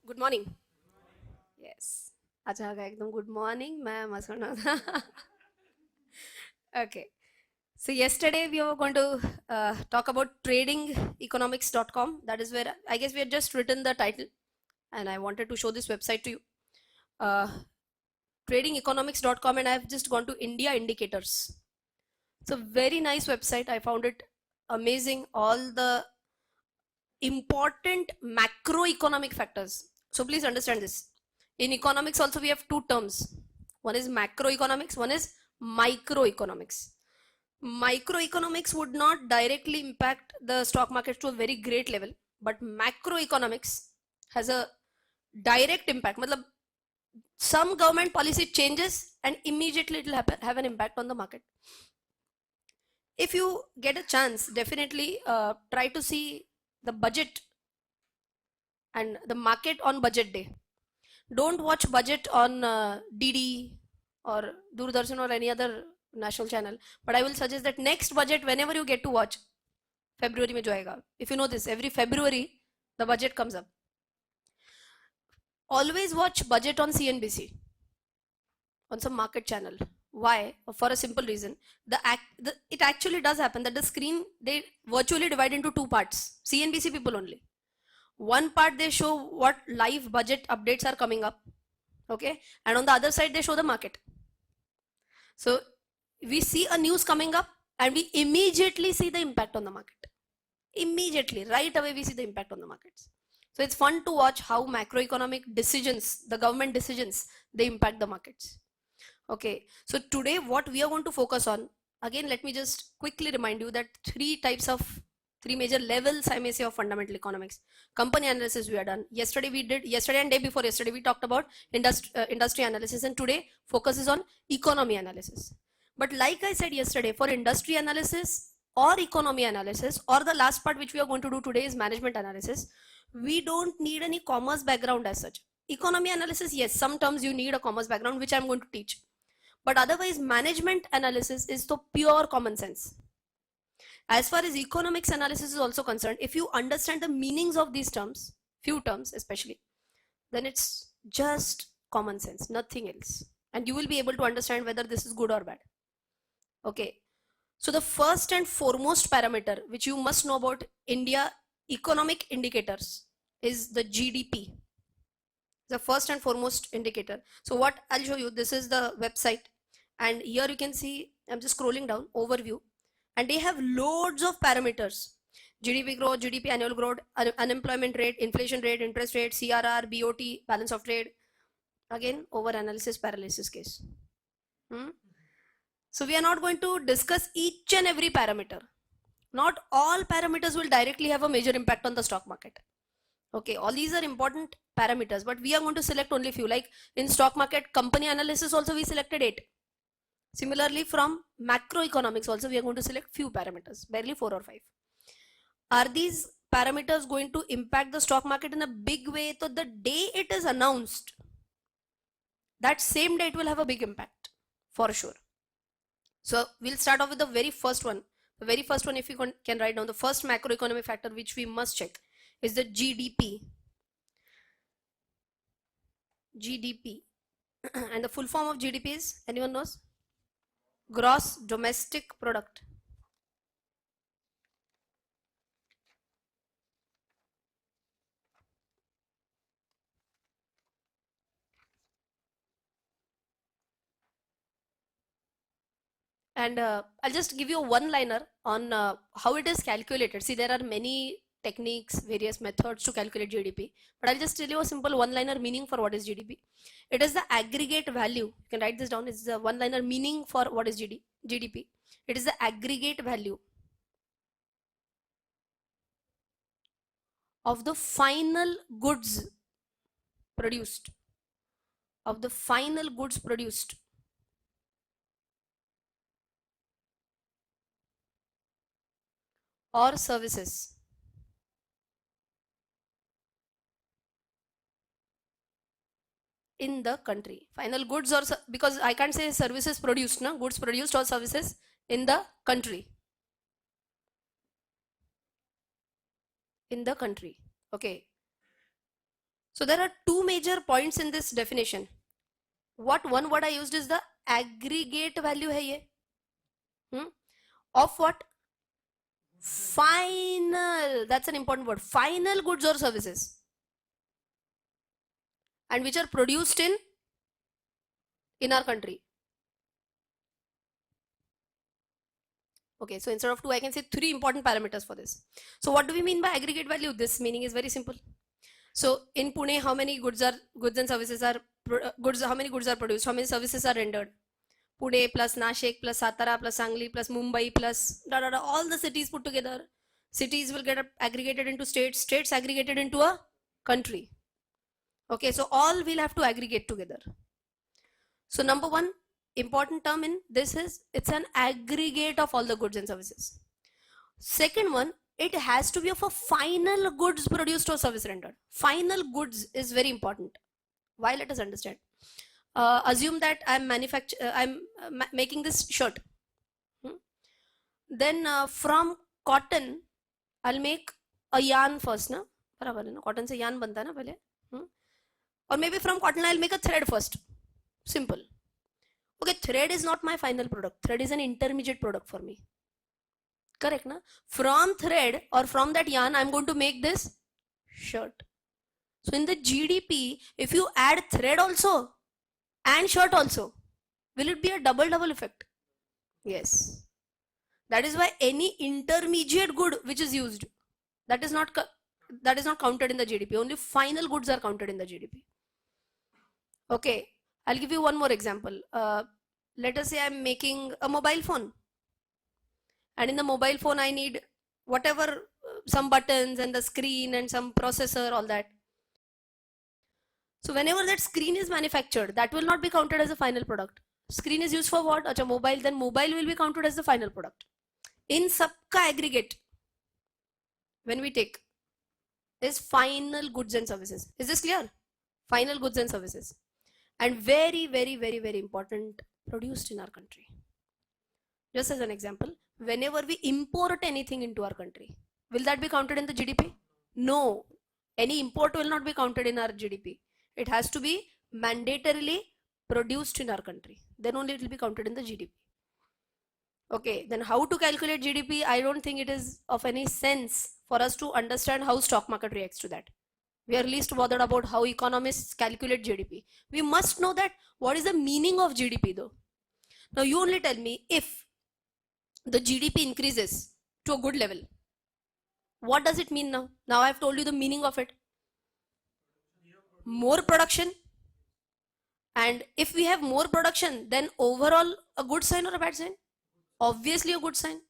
Good morning. Yes. अच्छा एकदम good morning. मैं मसना था. Okay. So yesterday we were going to talk about tradingeconomics.com. That is where I guess we had just written the title, and I wanted to show this website to you. Uh, tradingeconomics.com, and I've just gone to India Indicators. It's a very nice website. I found it amazing. All the important macroeconomic factors. So please understand this. In economics also we have two terms. One is macroeconomics, one is microeconomics. Microeconomics would not directly impact the stock market to a very great level, but macroeconomics has a direct impact. Matlab, some government policy changes and immediately it will have an impact on the market. If you get a chance, definitely try to see the budget and the market on budget day. Don't watch budget on DD or Doordarshan or any other national channel, but I will suggest that next budget, whenever you get to watch, February mein jo aayega. If you know this, every February the budget comes up. Always watch budget on CNBC, on some market channel. Why? For a simple reason. It actually does happen that the screen, they virtually divide into two parts. CNBC people only. One part they show what live budget updates are coming up, okay, and on the other side they show the market. So we see a news coming up and we immediately see the impact on the market. Immediately, right away we see the impact on the markets. So it's fun to watch how macroeconomic decisions, the government decisions, they impact the markets. Okay, so today what we are going to focus on, again let me just quickly remind you that three major levels, I may say, of fundamental economics. Company analysis we are done. Yesterday and day before yesterday we talked about industry analysis, and today focus is on economy analysis. But like I said yesterday, for industry analysis or economy analysis, or the last part which we are going to do today is management analysis, we don't need any commerce background as such. Economy analysis, yes, some terms you need a commerce background, which I'm going to teach. But otherwise, management analysis is the pure common sense. As far as economics analysis is also concerned, if you understand the meanings of these terms, few terms especially, then it's just common sense, nothing else. And you will be able to understand whether this is good or bad. Okay. So the first and foremost parameter which you must know about India economic indicators is the GDP. The first and foremost indicator. So what I'll show you, this is the website, and here you can see, I'm just scrolling down, overview, and they have loads of parameters. GDP growth, GDP annual growth, unemployment rate, inflation rate, interest rate, CRR, BOT, balance of trade. Again, over analysis paralysis case. So we are not going to discuss each and every parameter. Not all parameters will directly have a major impact on the stock market. Okay, all these are important parameters, but we are going to select only few. Like in stock market company analysis also we selected 8. Similarly, from macroeconomics also we are going to select few parameters, barely 4 or 5. Are these parameters going to impact the stock market in a big way? So the day it is announced, that same day it will have a big impact for sure. So we'll start off with the very first one. The very first one, if you can write down, the first macroeconomic factor which we must check is the GDP. GDP. And the full form of GDP is, anyone knows? Gross domestic product. And I'll just give you a one liner on how it is calculated. See, there are many techniques, various methods to calculate GDP, but I'll just tell you a simple one liner meaning for what is GDP. It is the aggregate value. You can write this down. It's the one liner meaning for what is GDP. It is the aggregate value of the final goods produced, of the final goods produced or services in the country. Final goods, or because I can't say services produced, no, goods produced or services in the country. In the country. Okay. So there are two major points in this definition. What one word I used is the aggregate value hai ye. Of what? Final. That's an important word. Final goods or services. And which are produced in our country. Okay, so instead of 2, I can say 3 important parameters for this. So what do we mean by aggregate value? This meaning is very simple. So in Pune, how many goods and services are how many goods are produced? How many services are rendered? Pune plus Nashik plus Satara plus Sangli plus Mumbai plus all the cities put together. Cities will get aggregated into states. States aggregated into a country. Okay, so all will have to aggregate together. So number one important term in this is it's an aggregate of all the goods and services. Second one, it has to be of a final goods produced or service rendered. Final goods is very important. Why? Let us understand. Assume that I'm making this shirt. Then from cotton, I'll make a yarn first, na? Cotton se yarn banta na pehle. Or maybe from cotton I'll make a thread first. Simple. Okay, thread is not my final product. Thread is an intermediate product for me. Correct, na? From thread or from that yarn, I'm going to make this shirt. So in the GDP, if you add thread also and shirt also, will it be a double effect? Yes. That is why any intermediate good which is used, that is not counted in the GDP. Only final goods are counted in the GDP. Okay, I'll give you one more example. Let us say I'm making a mobile phone. And in the mobile phone, I need whatever, some buttons and the screen and some processor, all that. So whenever that screen is manufactured, that will not be counted as a final product. Screen is used for what? Acha, mobile, then mobile will be counted as the final product. In sabka aggregate, when we take, is final goods and services. Is this clear? Final goods and services. And very important, produced in our country. Just as an example, whenever we import anything into our country, will that be counted in the GDP? No. Any import will not be counted in our GDP. It has to be mandatorily produced in our country. Then only it will be counted in the GDP. Okay, then how to calculate GDP? I don't think it is of any sense for us to understand how stock market reacts to that. We are least bothered about how economists calculate GDP. We must know that what is the meaning of GDP though. Now you only tell me, if the GDP increases to a good level, what does it mean now? Now I have told you the meaning of it. More production. And if we have more production, then overall a good sign or a bad sign? Obviously a good sign.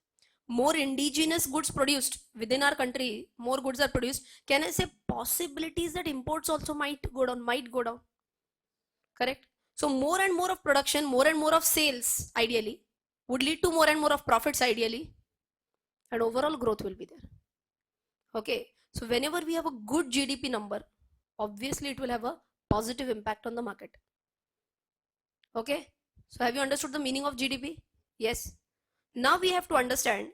More indigenous goods produced within our country, more goods are produced. Can I say possibilities that imports also might go down? Correct? So more and more of production, more and more of sales ideally would lead to more and more of profits ideally, and overall growth will be there. Okay, so whenever we have a good GDP number, obviously it will have a positive impact on the market. Okay, so have you understood the meaning of GDP? Yes. Now we have to understand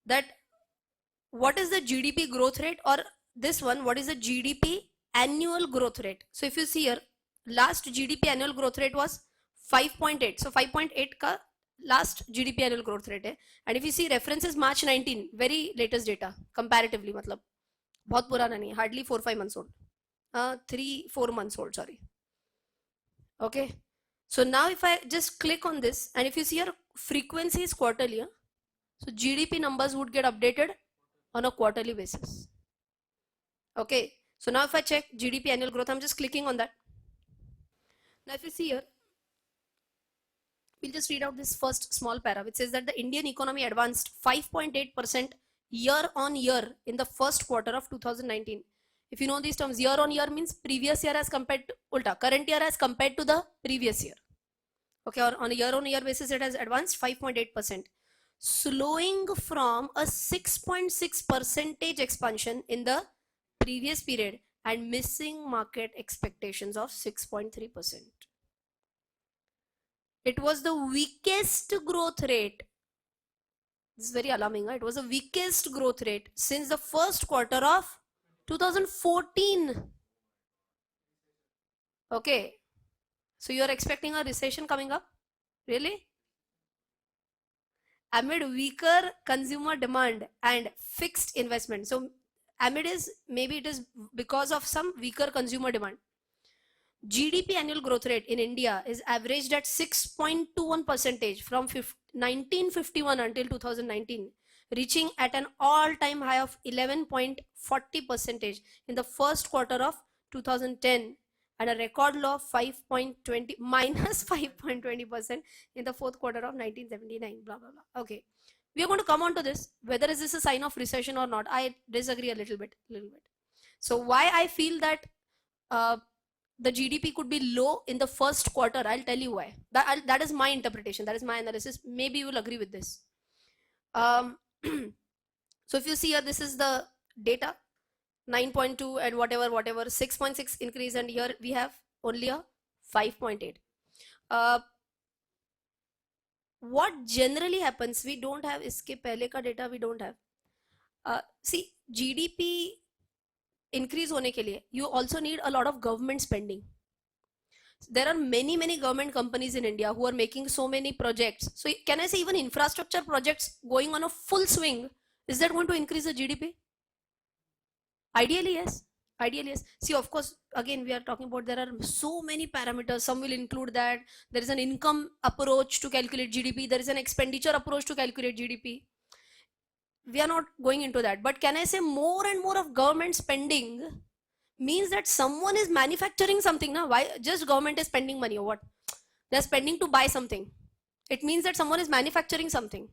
that what is the GDP growth rate, or this one, what is the GDP annual growth rate? So if you see here, last GDP annual growth rate was 5.8. So 5.8 ka last GDP annual growth rate hai. And if you see reference is March 19, very latest data comparatively, matlab bahut purana nahi, hardly 4-5 months old, 3-4 months old, sorry. Okay, so now if I just click on this, and if you see here frequency is quarterly, so GDP numbers would get updated on a quarterly basis. Okay, so now if I check GDP annual growth, I'm just clicking on that. Now if you see here, we'll just read out this first small para, which says that the Indian economy advanced 5.8% year on year in the first quarter of 2019. If you know these terms, year on year means previous year as compared to current year as compared to the previous year. Okay, or on a year basis, it has advanced 5.8%, slowing from a 6.6% expansion in the previous period and missing market expectations of 6.3%. It was the weakest growth rate. This is very alarming. It was the weakest growth rate since the first quarter of 2014. Okay, so you're expecting a recession coming up? Really? Amid weaker consumer demand and fixed investment. So amid is, maybe it is because of some weaker consumer demand. GDP annual growth rate in India is averaged at 6.21 percentage from 1951 until 2019, reaching at an all-time high of 11.40 percentage in the first quarter of 2010, and a record low of 5.20 minus 5.20% in the fourth quarter of 1979. Blah blah blah. Okay, we are going to come on to this. Whether is this a sign of recession or not? I disagree a little bit. So why I feel that uh, the GDP could be low in the first quarter, I'll tell you why. That is my interpretation. That is my analysis. Maybe you will agree with this. So if you see here, this is the data, 9.2 and whatever 6.6 increase, and here we have only a 5.8. What generally happens, we don't have iske pehle ka data, we don't have. See, GDP increase hone ke liye you also need a lot of government spending. There are many government companies in India who are making so many projects. So can I say even infrastructure projects going on a full swing, is that going to increase the GDP? Ideally yes. Ideally yes. See, of course, again we are talking about, there are so many parameters. Some will include that there is an income approach to calculate GDP, there is an expenditure approach to calculate GDP. We are not going into that, but can I say more and more of government spending means that someone is manufacturing something. Now why just government is spending money or what? They're spending to buy something. It means that someone is manufacturing something.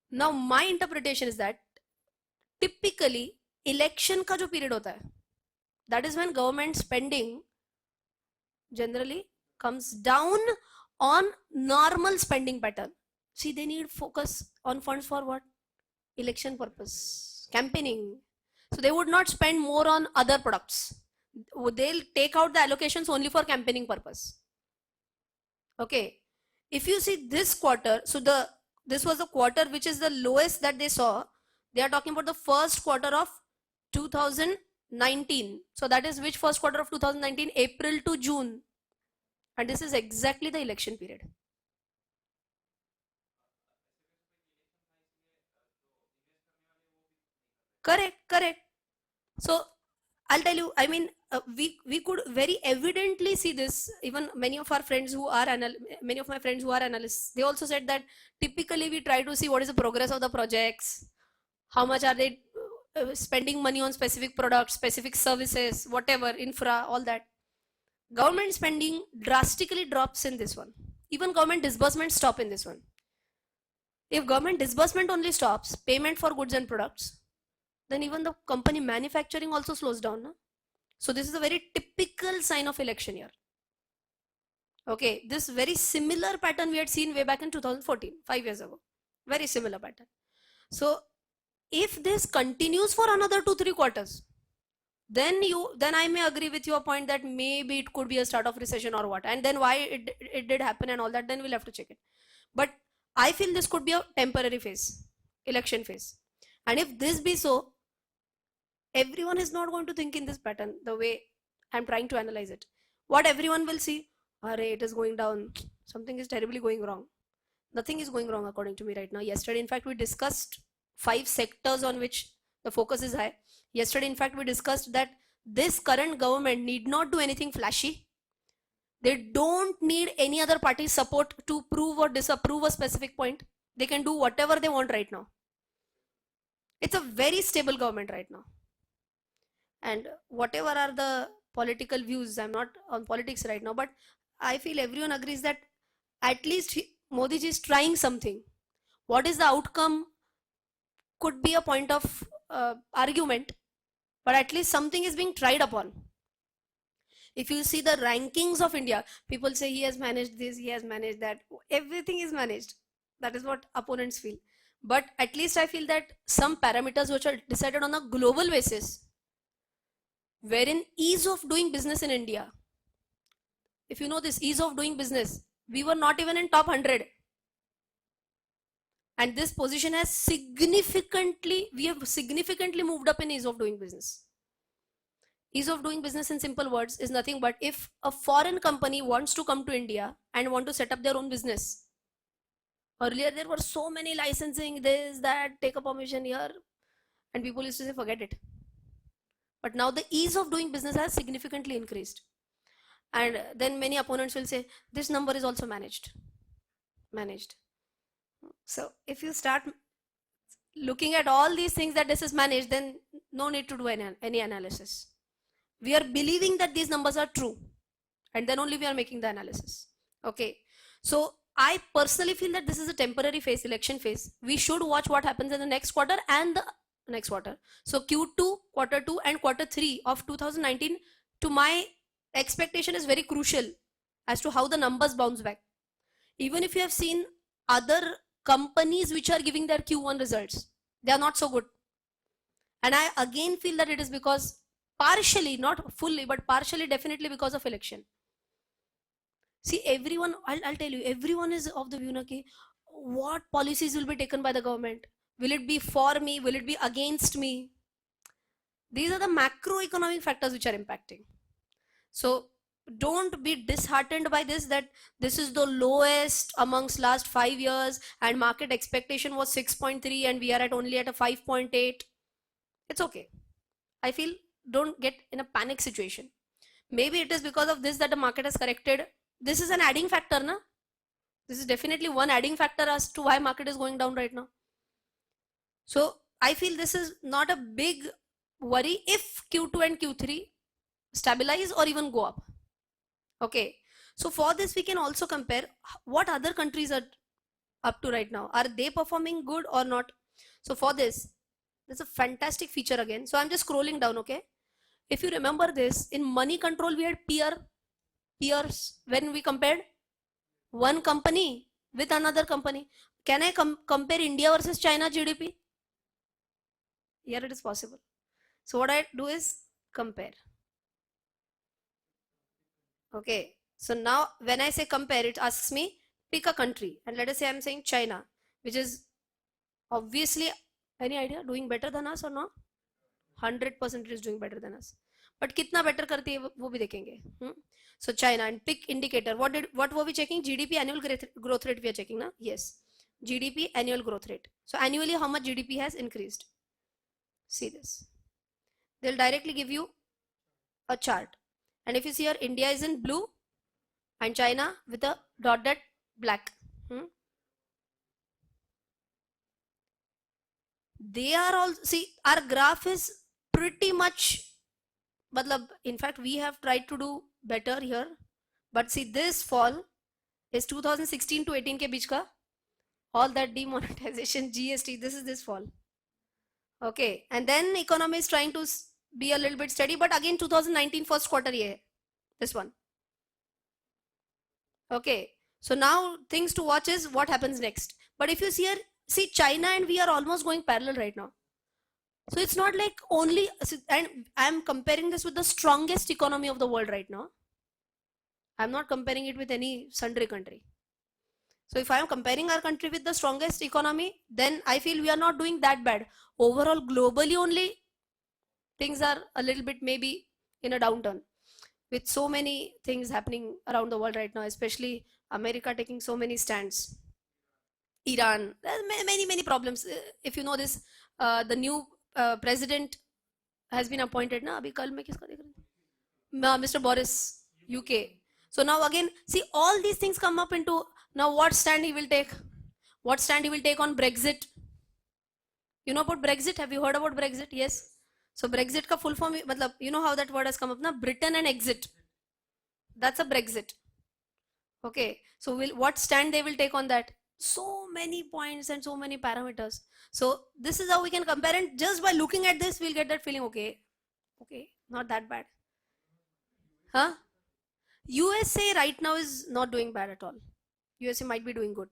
Now my interpretation is that typically election का जो period होता है, that is when government spending generally comes down on normal spending pattern. See, they need focus on funds for what? Election purpose, campaigning. So they would not spend more on other products. They'll take out the allocations only for campaigning purpose. Okay, if you see this quarter, so this was the quarter which is the lowest that they saw. They are talking about the first quarter of 2019. So that is which first quarter of 2019? April to June. And this is exactly the election period. Correct. So I'll tell you, I mean, we could very evidently see this. Even many of our friends who are many of my friends who are analysts, they also said that typically we try to see what is the progress of the projects, how much are they spending money on specific products, specific services, whatever, infra, all that. Government spending drastically drops in this one. Even government disbursement stop in this one. If government disbursement only stops, payment for goods and products, then even the company manufacturing also slows down. No? So this is a very typical sign of election year. Okay, this very similar pattern we had seen way back in 2014, 5 years ago. Very similar pattern. So if this continues for another 2-3 quarters, then I may agree with your point that maybe it could be a start of recession or what, and then why it did happen and all that, then we'll have to check it. But I feel this could be a temporary phase, election phase. And if this be so, everyone is not going to think in this pattern the way I'm trying to analyze it. What everyone will see, array, it is going down, something is terribly going wrong. Nothing is going wrong according to me right now. Yesterday, in fact, we discussed 5 sectors on which the focus is high. Yesterday, in fact, we discussed that this current government need not do anything flashy. They don't need any other party's support to prove or disapprove a specific point. They can do whatever they want right now. It's a very stable government right now. And whatever are the political views, I'm not on politics right now, but I feel everyone agrees that at least Modi ji is trying something. What is the outcome could be a point of argument, but at least something is being tried upon. If you see the rankings of India, people say he has managed this, he has managed that, everything is managed. That is what opponents feel. But at least I feel that some parameters which are decided on a global basis, wherein ease of doing business in India, if you know this ease of doing business, we were not even in top 100. And this position has significantly moved up in ease of doing business. Ease of doing business in simple words is nothing but if a foreign company wants to come to India and want to set up their own business. Earlier there were so many licensing, this, that, take a permission here, and people used to say forget it. But now the ease of doing business has significantly increased. And then many opponents will say this number is also managed. So if you start looking at all these things that this is managed, then no need to do any analysis. We are believing that these numbers are true, and then only we are making the analysis. Okay, so I personally feel that this is a temporary phase, election phase. We should watch what happens in the next quarter and the next quarter. So Q2, quarter 2 and quarter 3 of 2019, to my expectation, is very crucial as to how the numbers bounce back. Even if you have seen other companies which are giving their Q1 results, they are not so good. And I again feel that it is because partially, not fully, but partially definitely because of election. See, everyone, I'll tell you, everyone is of the view na ki, what policies will be taken by the government? Will it be for me? Will it be against me? These are the macroeconomic factors which are impacting. So don't be disheartened by this, that this is the lowest amongst last 5 years and market expectation was 6.3 and we are at only at a 5.8. It's okay. I feel don't get in a panic situation. Maybe it is because of this that the market has corrected. This is an adding factor, na? This is definitely one adding factor as to why market is going down right now. So I feel this is not a big worry if Q2 and Q3 stabilize or even go up. Okay, so for this we can also compare what other countries are up to right now. Are they performing good or not? So for this, there's a fantastic feature again. So I'm just scrolling down. Okay, if you remember this, in Moneycontrol we had peers when we compared one company with another company. Can I compare India versus China GDP? Here it is possible. So what I do is compare. Okay, so now when I say compare, it asks me pick a country, and let us say I'm saying China, which is obviously, any idea, doing better than us or not? 100% it is doing better than us. But कितना better करती है वो भी देखेंगे. So China, and pick indicator. What were we checking? GDP annual growth rate we are checking, na? Yes, GDP annual growth rate. So annually how much GDP has increased? See this. They'll directly give you a chart. And if you see here, India is in blue and China with a dotted black. They are all, see, our graph is pretty much, in fact, we have tried to do better here. But see, this fall is 2016 to 18 ke beech ka. All that demonetization, GST, this is this fall. Okay, and then economy is trying to be a little bit steady, but again 2019 first quarter ye hai, this one. Okay, so now things to watch is what happens next. But if you see here, see, China and we are almost going parallel right now. So it's not like only, and I'm comparing this with the strongest economy of the world right now. I'm not comparing it with any sundry country. So if I am comparing our country with the strongest economy, then I feel we are not doing that bad. Overall, globally only, things are a little bit maybe in a downturn, with so many things happening around the world right now, especially America taking so many stands. Iran, many problems. If you know this, the new president has been appointed. Na, abhi kal mein kiska dekh rahe? Mr. Boris, UK. So now again, see, all these things come up into now what stand he will take. What stand he will take on Brexit? You know about Brexit? Have you heard about Brexit? Yes. So Brexit ka full form, matlab, you know how that word has come up, na? Britain and exit. That's a Brexit. Okay. So what stand they will take on that? So many points and so many parameters. So this is how we can compare, and just by looking at this, we'll get that feeling, okay, not that bad. Huh? USA right now is not doing bad at all. USA might be doing good.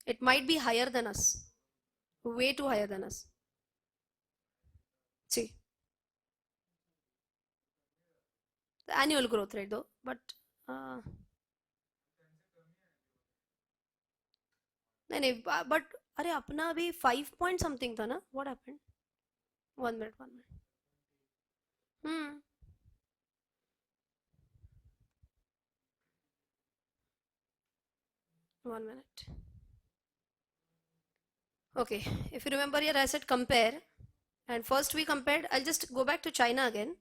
It might be higher than us. Way too higher than us. See. The annual growth rate though, but नहीं, but अरे अपना अभी 5 point something था ना? What happened? 1 minute. Hmm. One minute. Okay, if you remember here, I said compare, and first we compared. I'll just go back to China again.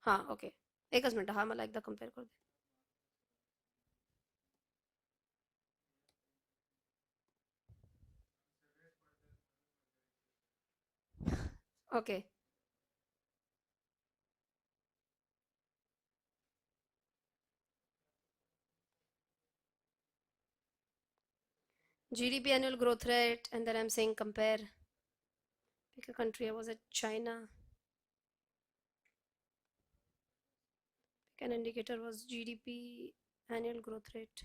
हाँ okay एकच minute हा मला एकदा कम्पेअर करू दे okay GDP annual growth rate, and then I'm saying compare. Pick a country. I was at China. Pick an indicator was GDP annual growth rate.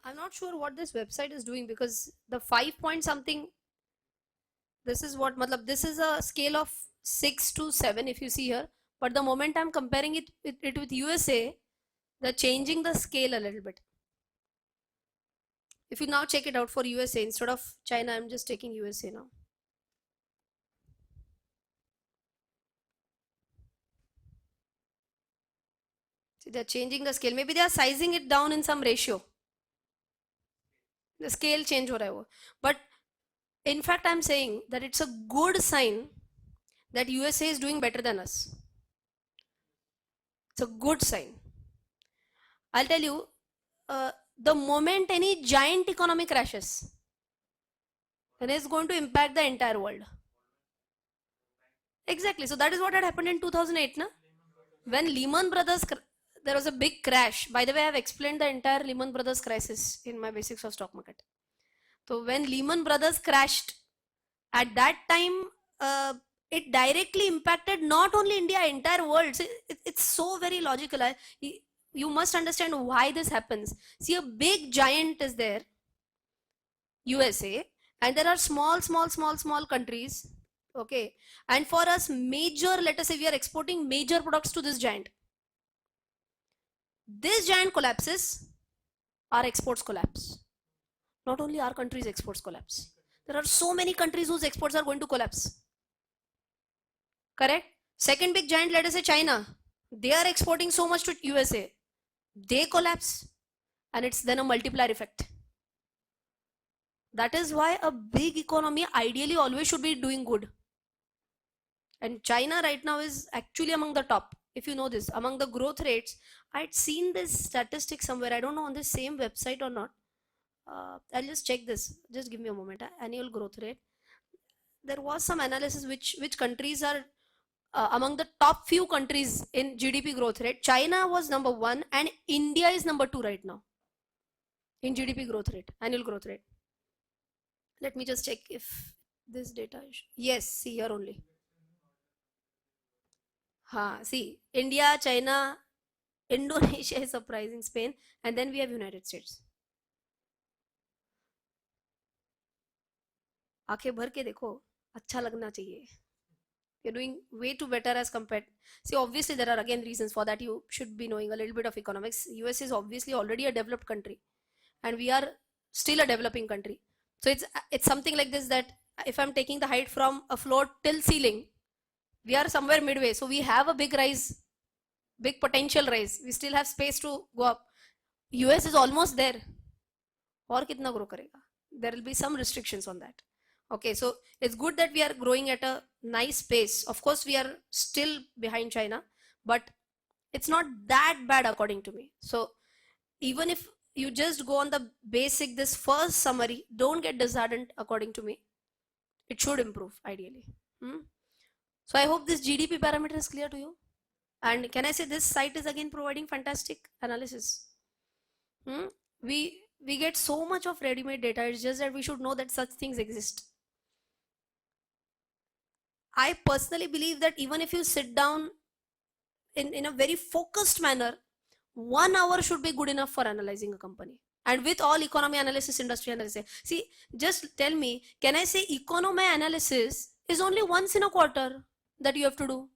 I'm not sure what this website is doing because the 5 point something. This is what matlab, this is a scale of 6 to 7 if you see here. But the moment I'm comparing it with USA, they're changing the scale a little bit. If you now check it out for USA instead of China, I'm just taking USA now. See, they're changing the scale. Maybe they are sizing it down in some ratio. The scale change हो रहा है वो. But in fact, I'm saying that it's a good sign that USA is doing better than us. It's a good sign. I'll tell you, the moment any giant economy crashes, then it's going to impact the entire world. Exactly. So that is what had happened in 2008, na? When Lehman Brothers, there was a big crash. By the way, I have explained the entire Lehman Brothers crisis in my basics of stock market. So when Lehman Brothers crashed, at that time, it directly impacted not only India, entire world. So it's so very logical. You must understand why this happens. See, a big giant is there, USA, and there are small countries. Okay, and for us, major, let us say we are exporting major products to this giant. This giant collapses, our exports collapse. Not only our country's exports collapse. There are so many countries whose exports are going to collapse. Correct? Second big giant, let us say China. They are exporting so much to USA. They collapse. And it's then a multiplier effect. That is why a big economy ideally always should be doing good. And China right now is actually among the top. If you know this, among the growth rates, I'd seen this statistic somewhere. I don't know on the same website or not. I'll just check this. Just give me a moment. Annual growth rate. There was some analysis which countries are among the top few countries in GDP growth rate. China was number 1 and India is number 2 right now in GDP growth rate, annual growth rate. Let me just check if this data is, yes, see here only. See, India, China, Indonesia is surprising, Spain, and then we have United States. आंखें भर के देखो, अच्छा लगना चाहिए. You're doing way too better as compared. See, obviously there are again reasons for that. You should be knowing a little bit of economics. US is obviously already a developed country, and we are still a developing country. So it's something like this, that if I'm taking the height from a floor till ceiling, we are somewhere midway. So we have a big rise, big potential rise. We still have space to go up. US is almost there. और कितना grow करेगा? There will be some restrictions on that. Okay, so it's good that we are growing at a nice pace. Of course, we are still behind China, but it's not that bad according to me. So even if you just go on the basic, this first summary, don't get disheartened according to me. It should improve ideally. So I hope this GDP parameter is clear to you. And can I say this site is again providing fantastic analysis. We get so much of ready-made data. It's just that we should know that such things exist. I personally believe that even if you sit down in a very focused manner, 1 hour should be good enough for analyzing a company. And with all economy analysis, industry analysis. See, just tell me, can I say economy analysis is only once in a quarter that you have to do?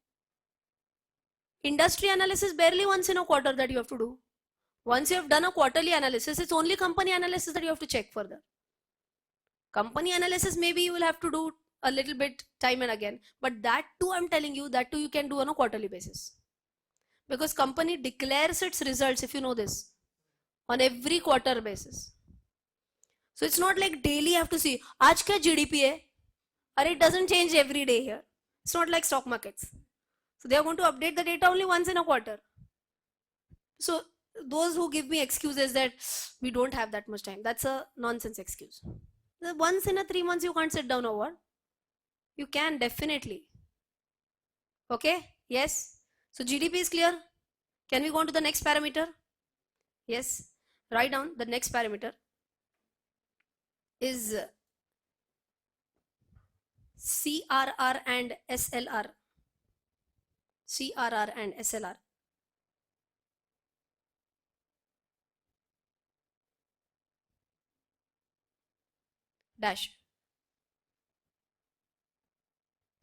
Industry analysis barely once in a quarter that you have to do. Once you have done a quarterly analysis, it's only company analysis that you have to check further. Company analysis, maybe you will have to do a little bit time and again, but that too, I'm telling you, that too you can do on a quarterly basis. Because company declares its results, if you know this, on every quarter basis. So it's not like daily you have to see, aaj kya GDP hai? Or it doesn't change every day here. It's not like stock markets. So they are going to update the data only once in a quarter. So those who give me excuses that we don't have that much time, that's a nonsense excuse. Once in a 3 months you can't sit down or what? You can definitely. Okay, yes. So GDP is clear. Can we go on to the next parameter? Yes. Write down the next parameter is CRR and SLR. CRR and SLR. Dash.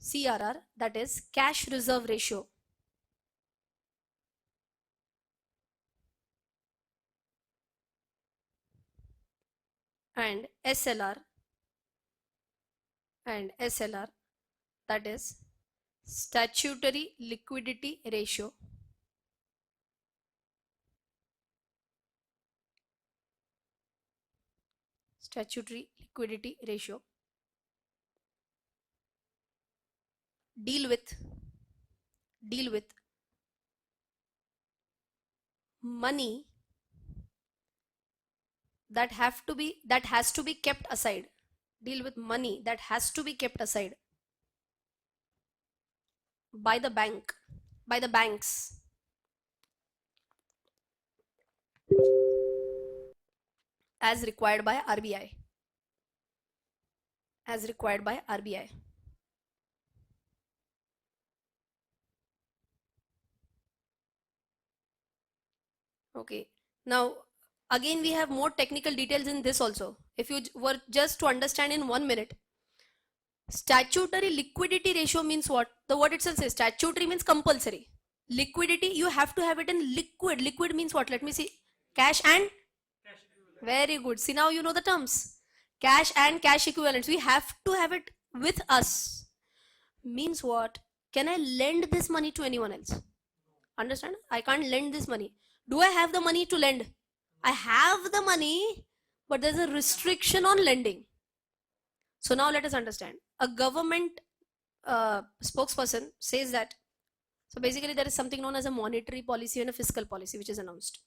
CRR, that is cash reserve ratio. And SLR, that is statutory liquidity ratio. Statutory liquidity ratio. Deal with money that has to be kept aside. Deal with money that has to be kept aside by the banks as required by RBI. Okay, now again we have more technical details in this also. If you were just to understand in 1 minute, statutory liquidity ratio means what? The word itself says statutory means compulsory. Liquidity, you have to have it in liquid. Liquid means what? Let me see. Cash and very good. See, now you know the terms. Cash and cash equivalents. We have to have it with us. Means what? Can I lend this money to anyone else? Understand? I can't lend this money. Do I have the money to lend? I have the money, but there's a restriction on lending. So now let us understand. A government spokesperson says that, so basically there is something known as a monetary policy and a fiscal policy which is announced.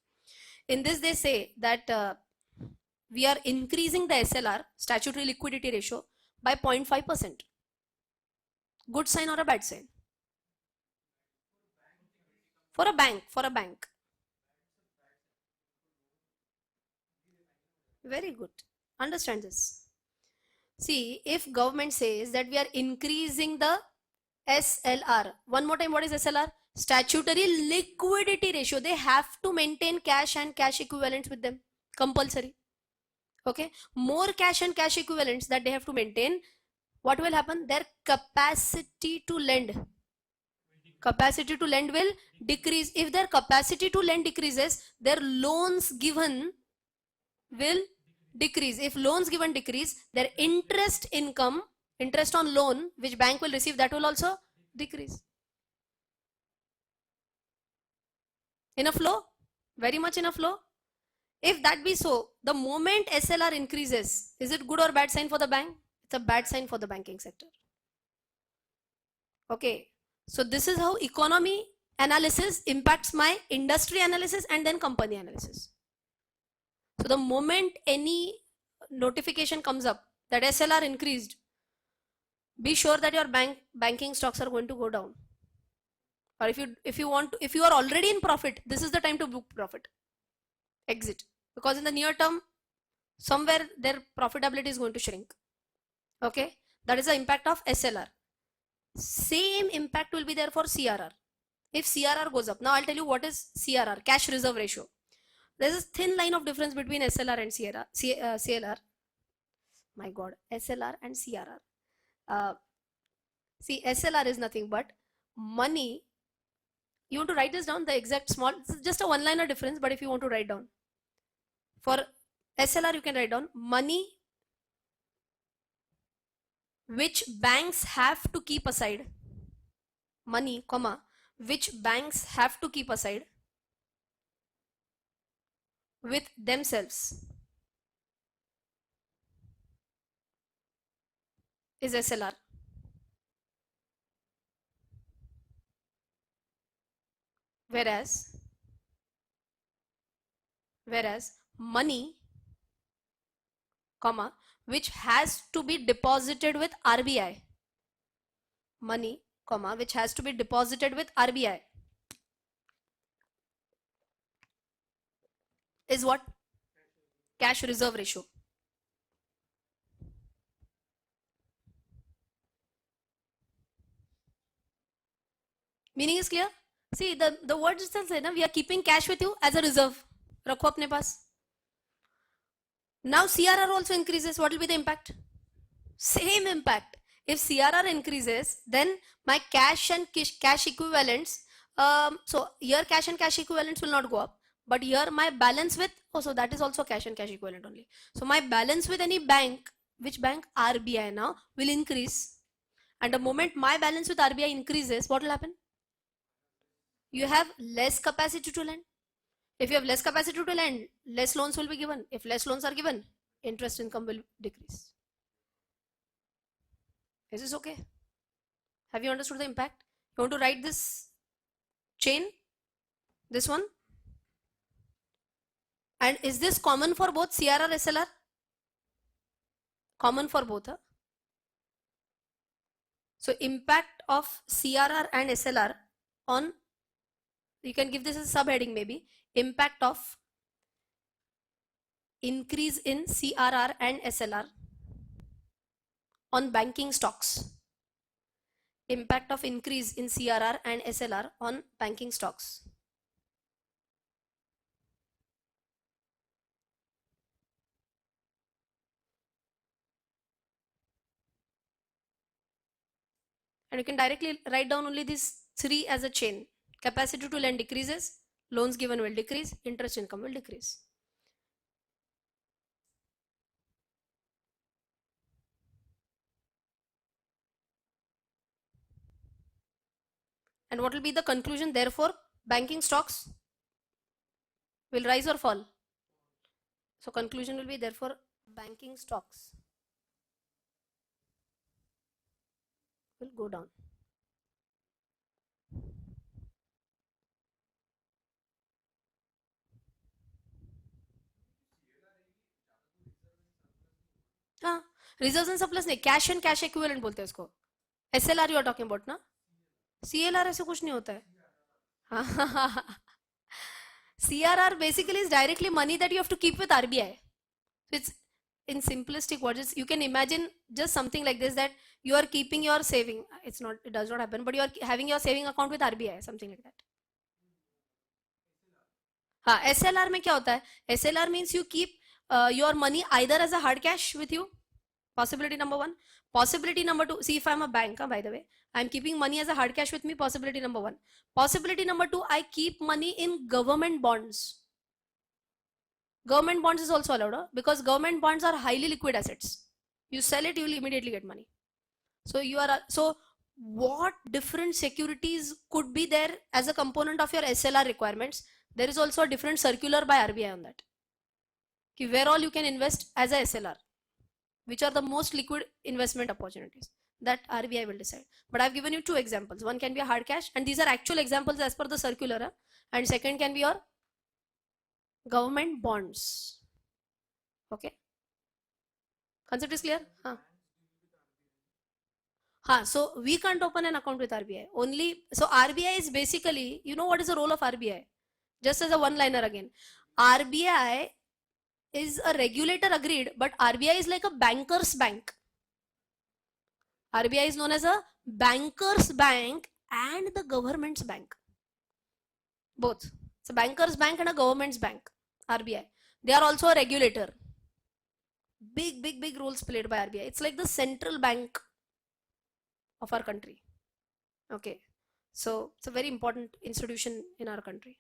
In this they say that we are increasing the SLR, statutory liquidity ratio, by 0.5%. Good sign or a bad sign? For a bank. Very good. Understand this. See, if government says that we are increasing the SLR, one more time, what is SLR? Statutory liquidity ratio. They have to maintain cash and cash equivalents with them, compulsory. Okay, more cash and cash equivalents that they have to maintain, what will happen? Their capacity to lend will decrease. If their capacity to lend decreases, their loans given will decrease. If loans given decrease, their interest income, interest on loan which bank will receive, that will also decrease. In a flow? Very much in a flow? If that be so, the moment SLR increases, is it good or bad sign for the bank? It's a bad sign for the banking sector. Okay, so this is how economy analysis impacts my industry analysis and then company analysis. So the moment any notification comes up that SLR increased, be sure that your banking stocks are going to go down. Or if you are already in profit, this is the time to book profit. Exit. Because in the near term, somewhere their profitability is going to shrink. Okay, that is the impact of SLR. Same impact will be there for CRR. If CRR goes up, now I'll tell you what is CRR, cash reserve ratio. There's a thin line of difference between SLR and CLR. My God, SLR and CRR. See, SLR is nothing but money You want to write this down, the exact small, this is just a one liner difference, but if you want to write down, for SLR you can write down money which banks have to keep aside, money comma which banks have to keep aside with themselves is SLR. Whereas money comma which has to be deposited with RBI, money comma which has to be deposited with RBI is what? Cash reserve ratio. Meaning is clear? See, the word itself say na, we are keeping cash with you as a reserve. रखो अपने पास. Now CRR also increases. What will be the impact? Same impact. If CRR increases, then my cash and cash equivalents, so here cash and cash equivalents will not go up, but here my balance with, oh, so that is also cash and cash equivalent only. So my balance with any bank, which bank? RBI now, will increase. And the moment my balance with RBI increases, what will happen? You have less capacity to lend. If you have less capacity to lend, less loans will be given. If less loans are given, interest income will decrease. Is this okay? Have you understood the impact? You want to write this chain? This one? And is this common for both CRR, SLR? Common for both. Huh? So impact of CRR and SLR on, you can give this as a subheading maybe, impact of increase in CRR and SLR on banking stocks. Impact of increase in CRR and SLR on banking stocks. And you can directly write down only these three as a chain. Capacity to lend decreases, loans given will decrease, interest income will decrease. And what will be the conclusion? Therefore, banking stocks will rise or fall. So conclusion will be, therefore, banking stocks will go down. हाँ, reserves and surplus नहीं, cash and cash equivalent बोलते हैं इसको. SLR you are talking about ना? CLR ऐसे कुछ नहीं होता है. CRR basically is directly money that you have to keep with RBI. So it's in simplistic words, you can imagine just something like this, that you are keeping your saving. It's not, it does not happen, but you are having your saving account with RBI, something like that. हाँ, SLR में क्या होता है? SLR means you keep your money either as a hard cash with you. Possibility number one. Possibility number two, see if I'm a bank, by the way, I'm keeping money as a hard cash with me. Possibility number one. Possibility number two, I keep money in government bonds. Government bonds is also allowed, because government bonds are highly liquid assets. You sell it, you will immediately get money. So you are, so what different securities could be there as a component of your SLR requirements? There is also a different circular by RBI on that. Where all you can invest as a SLR, which are the most liquid investment opportunities, that RBI will decide. But I've given you two examples. One can be a hard cash, and these are actual examples as per the circular, and second can be your government bonds. Okay, concept is clear? So we can't open an account with RBI only. So RBI is basically, you know what is the role of RBI? Just as a one liner again, RBI is a regulator, agreed, but RBI is like a banker's bank. RBI is known as a banker's bank and the government's bank. Both. It's a banker's bank and a government's bank. RBI. They are also a regulator. Big roles played by RBI. It's like the central bank of our country. Okay. So it's a very important institution in our country.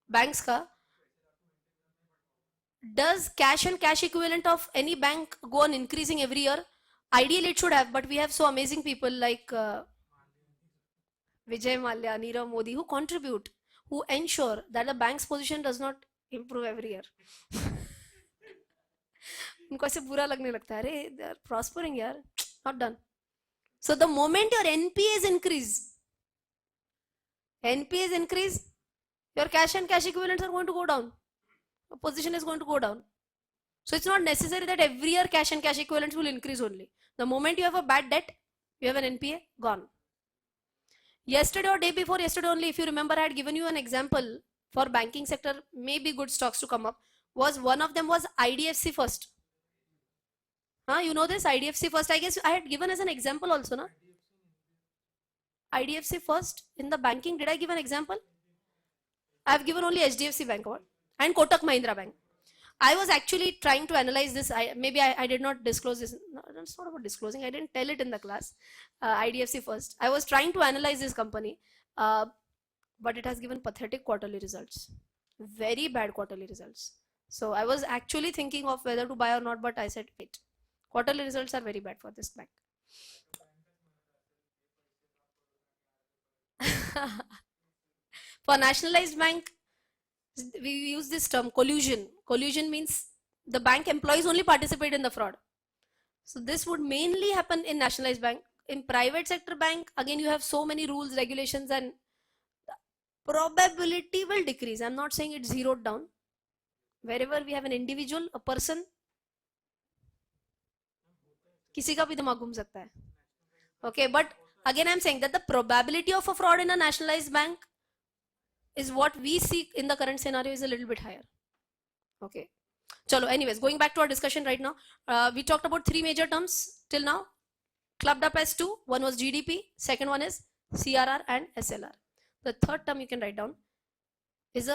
Banks ka, does cash and cash equivalent of any bank go on increasing every year? Ideally it should have, but we have so amazing people like Vijay Mallya, Nirav Modi, who contribute, who ensure that the bank's position does not improve every year. उनको ऐसे बुरा लगने लगता है, अरे they are prospering यार, not done. So the moment your NPAs increase, your cash and cash equivalents are going to go down. Your position is going to go down. So it's not necessary that every year cash and cash equivalents will increase only. The moment you have a bad debt, you have an NPA, gone. Yesterday or day before yesterday only, if you remember, I had given you an example for banking sector, maybe good stocks to come up. Was one of them was IDFC First. You know this IDFC First? I guess I had given as an example also, na? IDFC First in the banking. Did I give an example? I have given only HDFC Bank and Kotak Mahindra Bank. I was actually trying to analyze this. Maybe I did not disclose this. No, it's not about disclosing. I didn't tell it in the class. IDFC First. I was trying to analyze this company, but it has given pathetic quarterly results. Very bad quarterly results. So I was actually thinking of whether to buy or not, but I said, wait. Quarterly results are very bad for this bank. For nationalized bank, we use this term collusion. Collusion means the bank employees only participate in the fraud. So this would mainly happen in nationalized bank. In private sector bank, again you have so many rules, regulations, and probability will decrease. I'm not saying it's zeroed down. Wherever we have an individual, a person, किसी का भी दिमाग घूम सकता है. Okay, but again I'm saying that the probability of a fraud in a nationalized bank is what we see in the current scenario is a little bit higher. Okay. Chalo, anyways, going back to our discussion right now, we talked about three major terms till now, clubbed up as two. One was GDP, second one is CRR and SLR. The third term you can write down is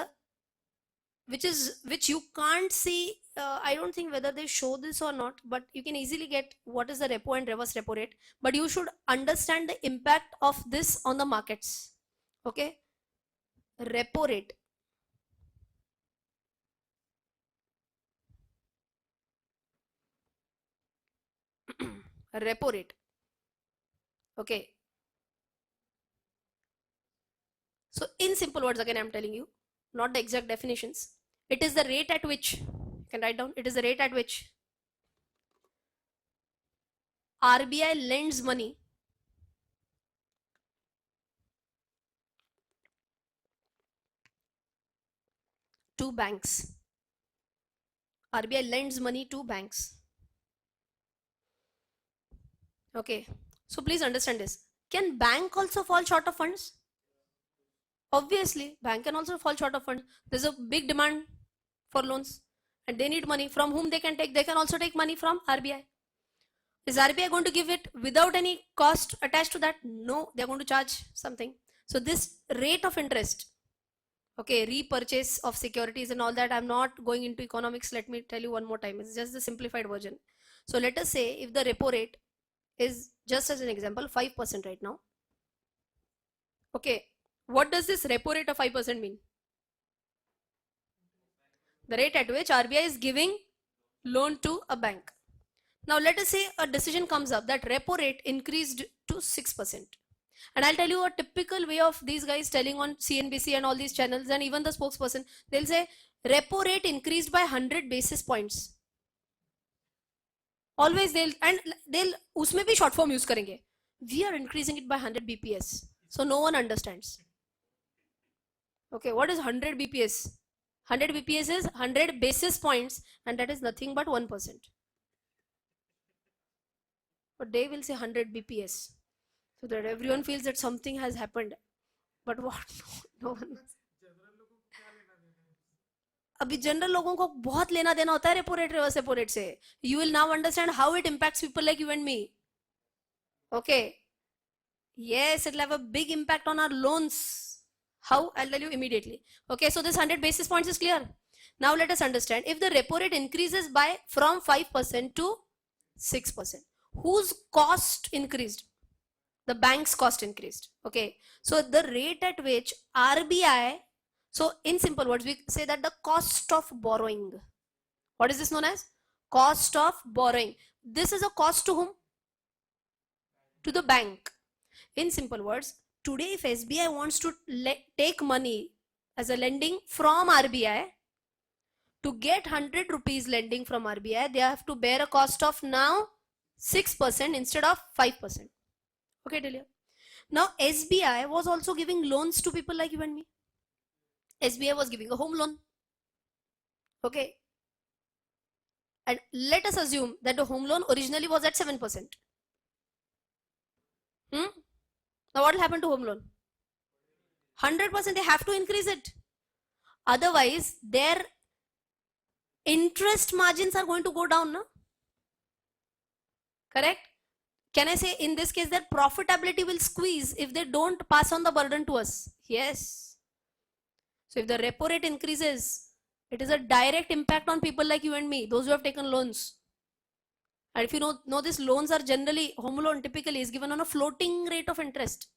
which you can't see. I don't think whether they show this or not, but you can easily get what is the repo and reverse repo rate, but you should understand the impact of this on the markets. Okay. Repo rate. Repo rate. Okay. So in simple words, again I'm telling you, not the exact definitions. It is the rate at which, you can write down, it is the rate at which RBI lends money to banks. RBI lends money to banks. Okay, so please understand this. Can bank also fall short of funds? Obviously, bank can also fall short of funds. There's a big demand for loans and they need money. From whom they can take? They can also take money from RBI. Is RBI going to give it without any cost attached to that? No, they're going to charge something. So this rate of interest, okay, repurchase of securities and all that, I'm not going into economics. Let me tell you one more time. It's just the simplified version. So let us say if the repo rate is, just as an example, 5% right now. Okay, what does this repo rate of 5% mean? The rate at which RBI is giving loan to a bank. Now let us say a decision comes up that repo rate increased to 6%. And I'll tell you a typical way of these guys telling on CNBC and all these channels, and even the spokesperson, they'll say repo rate increased by 100 basis points. Always they'll उसमें भी short form use करेंगे. We are increasing it by 100 BPS. So no one understands. Okay, what is 100 BPS? 100 BPS is 100 basis points, and that is nothing but 1%. But they will say 100 BPS, so that everyone feels that something has happened. But what? No one knows. अभी general लोगों को बहुत लेना देना होता है repo rate reverse repo rate से. You will now understand how it impacts people like you and me. Okay. Yes, it will have a big impact on our loans. How? I'll tell you immediately. Okay, so this 100 basis points is clear. Now let us understand. If the repo rate increases by from 5% to 6%, whose cost increased? The bank's cost increased. Okay, so the rate at which RBI, so in simple words, we say that the cost of borrowing. What is this known as? Cost of borrowing. This is a cost to whom? To the bank. In simple words, today if SBI wants to take money as a lending from RBI, to get 100 rupees lending from RBI, they have to bear a cost of now 6% instead of 5%. Okay, Delia. Now SBI was also giving loans to people like you and me. SBI was giving a home loan. Okay. And let us assume that the home loan originally was at 7%. Now what will happen to home loan? 100%, they have to increase it. Otherwise, their interest margins are going to go down, no? Correct? Can I say in this case that profitability will squeeze if they don't pass on the burden to us? Yes. So if the repo rate increases, it is a direct impact on people like you and me, those who have taken loans. And if you know this, loans are generally, home loan typically is given on a floating rate of interest.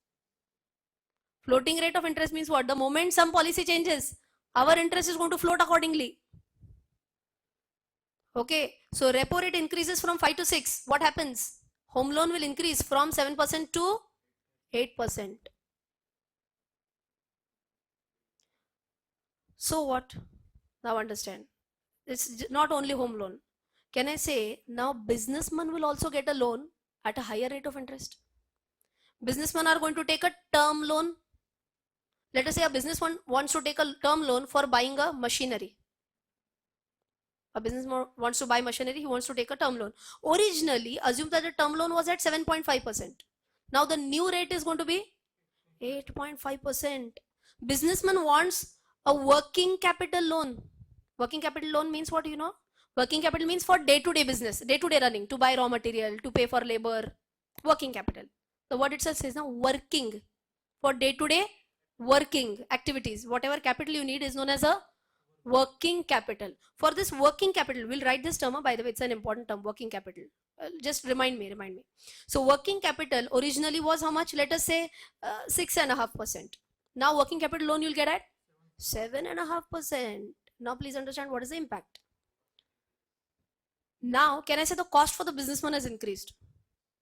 Floating rate of interest means what? The moment some policy changes, our interest is going to float accordingly. Okay, so repo rate increases from 5 to 6. What happens? Home loan will increase from 7% to 8%. So what? Now understand. It's not only home loan. Can I say now businessmen will also get a loan at a higher rate of interest? Businessmen are going to take a term loan. Let us say a businessman wants to take a term loan for buying a machinery. A businessman wants to buy machinery, he wants to take a term loan. Originally, assume that the term loan was at 7.5%. Now the new rate is going to be 8.5%. Businessman wants a working capital loan. Working capital loan means what, you know? Working capital means for day-to-day business, day-to-day running, to buy raw material, to pay for labor. Working capital. The word itself says now working. For day-to-day working activities, whatever capital you need is known as a working capital. For this working capital, we'll write this term, by the way, it's an important term, working capital. Just remind me. So working capital originally was how much? Let us say 6.5%. Now working capital loan you'll get at 7.5%. Now please understand what is the impact. Now can I say the cost for the businessman has increased?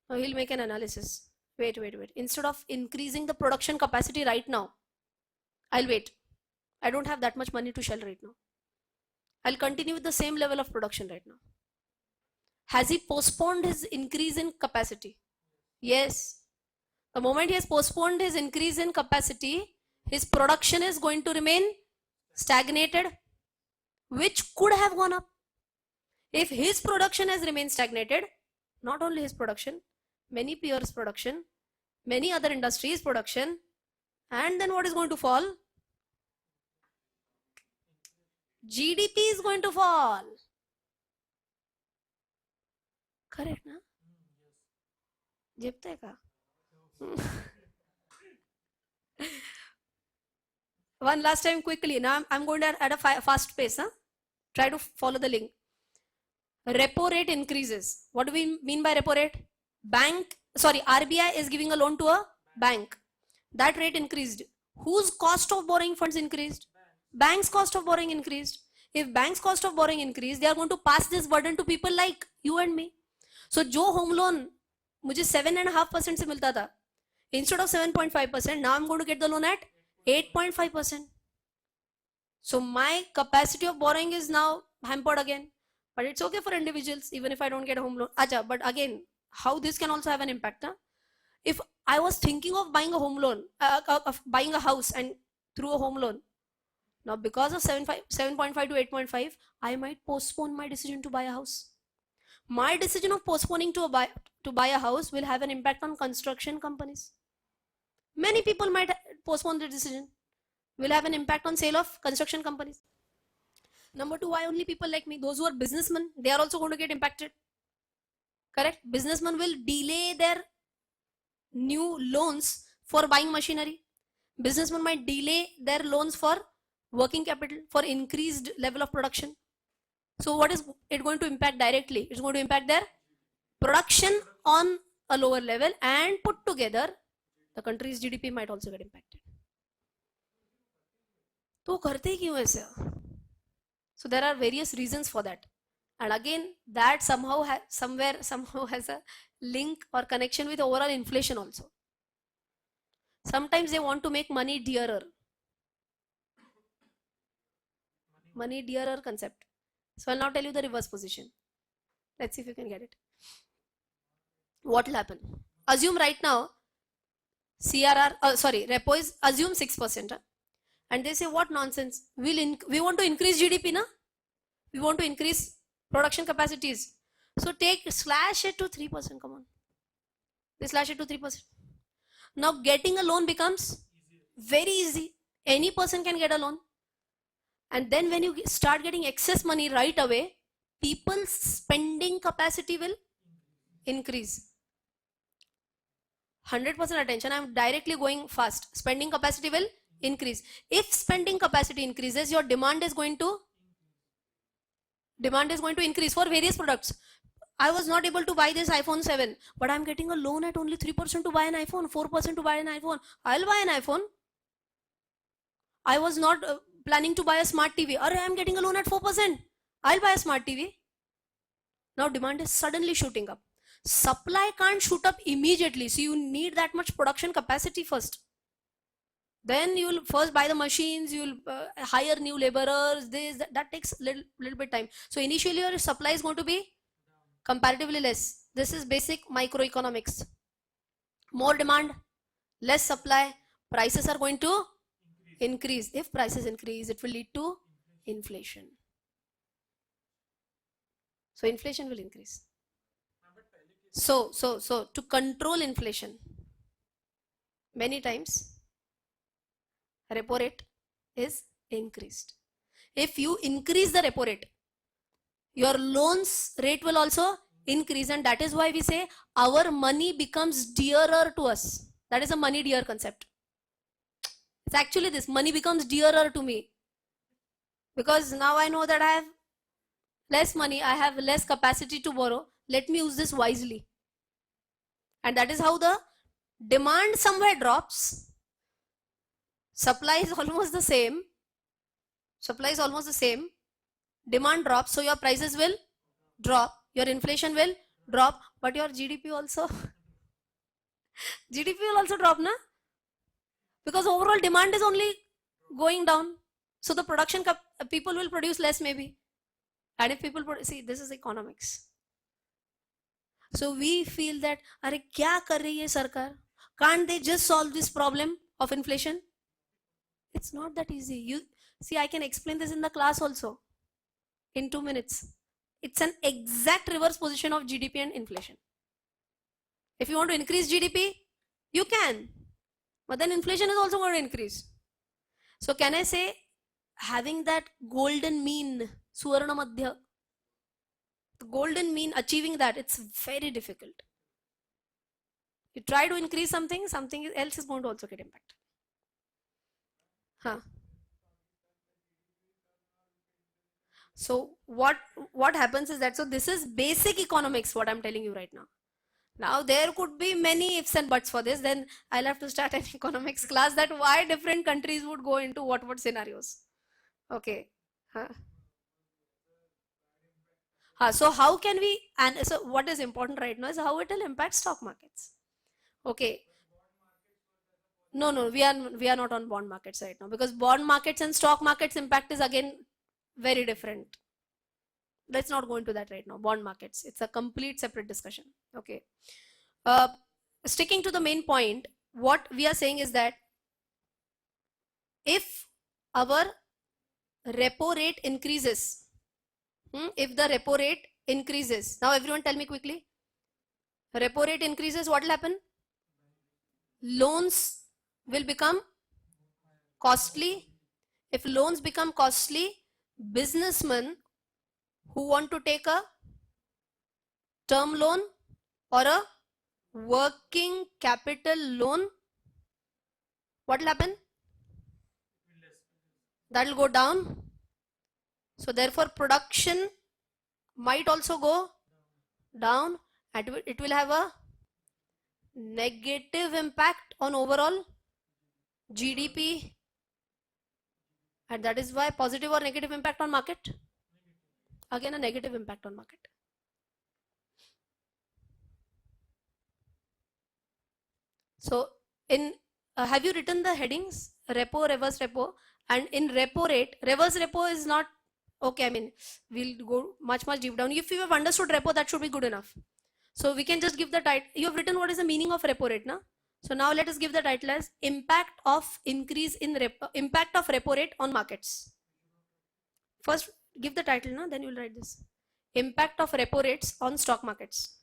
Now he'll make an analysis. Wait. Instead of increasing the production capacity right now, I'll wait. I don't have that much money to shell right now. I'll continue with the same level of production right now. Has he postponed his increase in capacity? Yes. The moment he has postponed his increase in capacity, his production is going to remain stagnated, which could have gone up. If his production has remained stagnated, not only his production, many peers' production, many other industries' production, and then what is going to fall? GDP is going to fall. Correct, na? Jepte ka? One last time quickly. Now I'm going to at a fast pace. Huh? Try to follow the link. Repo rate increases. What do we mean by repo rate? RBI is giving a loan to a bank. That rate increased. Whose cost of borrowing funds increased? Bank's cost of borrowing increased. If bank's cost of borrowing increased, they are going to pass this burden to people like you and me. So जो home loan मुझे 7.5% से मिलता था, instead of 7.5%, now I'm going to get the loan at 8.5%. So my capacity of borrowing is now hampered again. But it's okay for individuals, even if I don't get a home loan. Acha, but again, how this can also have an impact? Huh? If I was thinking of buying a home loan, of buying a house and through a home loan, now because of 7.5 to 8.5, I might postpone my decision to buy a house. My decision of postponing to buy a house will have an impact on construction companies. Many people might postpone their decision. Will have an impact on sale of construction companies. Number two, why only people like me? Those who are businessmen, they are also going to get impacted. Correct? Businessmen will delay their new loans for buying machinery. Businessmen might delay their loans for working capital, for increased level of production. So what is it going to impact directly? It's going to impact their production on a lower level, and put together the country's GDP might also get impacted. तो करते ही क्यों ऐसे? So there are various reasons for that, and again that somehow has a link or connection with overall inflation also. Sometimes they want to make money dearer. Money dearer concept. So I'll now tell you the reverse position. Let's see if you can get it. What will happen? Assume right now repo is assume 6%, and they say what nonsense, we want to increase GDP, na? We want to increase production capacities, so slash it to 3%. Come on, they slash it to 3%. Now getting a loan becomes very easy. Any person can get a loan, and then when you start getting excess money right away, people's spending capacity will increase. 100% attention, I'm directly going fast. Spending capacity will increase. If spending capacity increases, your demand is going to increase for various products. I was not able to buy this iPhone 7, but I'm getting a loan at only 3% to buy an iPhone, 4% to buy an iPhone. I'll buy an iPhone. I was not planning to buy a smart TV. I'm getting a loan at 4%. I'll buy a smart TV. Now demand is suddenly shooting up. Supply can't shoot up immediately, so you need that much production capacity first. Then you will first buy the machines, you will hire new laborers, that takes little bit time. So initially your supply is going to be comparatively less. This is basic microeconomics. More demand, less supply, prices are going to increase. If prices increase, it will lead to inflation. So inflation will increase. So to control inflation, many times repo rate is increased. If you increase the repo rate, your loans rate will also increase, and that is why we say our money becomes dearer to us. That is a money dear concept. It's actually this, money becomes dearer to me, because now I know that I have less money, I have less capacity to borrow. Let me use this wisely. And that is how the demand somewhere drops. Supply is almost the same. Demand drops, so your prices will drop, your inflation will drop, but your GDP also will also drop, na? Because overall demand is only going down. So the production people will produce less maybe. And if people see, this is economics. So we feel that, अरे क्या कर रही है सरकार? Can't they just solve this problem of inflation? It's not that easy. You see, I can explain this in the class also in 2 minutes. It's an exact reverse position of GDP and inflation. If you want to increase GDP, you can, but then inflation is also going to increase. So can I say, having that golden mean, Suvarna Madhya, the golden mean, achieving that, it's very difficult. You try to increase something else is going to also get impacted. So what happens is that, so this is basic economics, what I'm telling you right now. Now there could be many ifs and buts for this. Then I'll have to start an economics class, that why different countries would go into what scenarios. Okay. So how can we, and so what is important right now is how it will impact stock markets. Okay. No, we are not on bond markets right now, because bond markets and stock markets impact is again very different. Let's not go into that right now. Bond markets, it's a complete separate discussion. Okay. Sticking to the main point, what we are saying is that if our repo rate increases, if the repo rate increases, now everyone tell me quickly, repo rate increases, what will happen? Loans will become costly. If loans become costly, businessmen who want to take a term loan or a working capital loan, what will happen? That will go down. So therefore production might also go down, and it will have a negative impact on overall GDP, and that is why positive or negative impact on market, again a negative impact on market. So in have you written the headings repo, reverse repo, and in repo rate, reverse repo is not okay. I mean, we'll go much deep down. If you have understood repo, that should be good enough. So we can just give the title. You have written what is the meaning of repo rate, na? So now let us give the title as impact of increase in impact of repo rate on markets. First give the title, na? Then you will write this. Impact of repo rates on stock markets.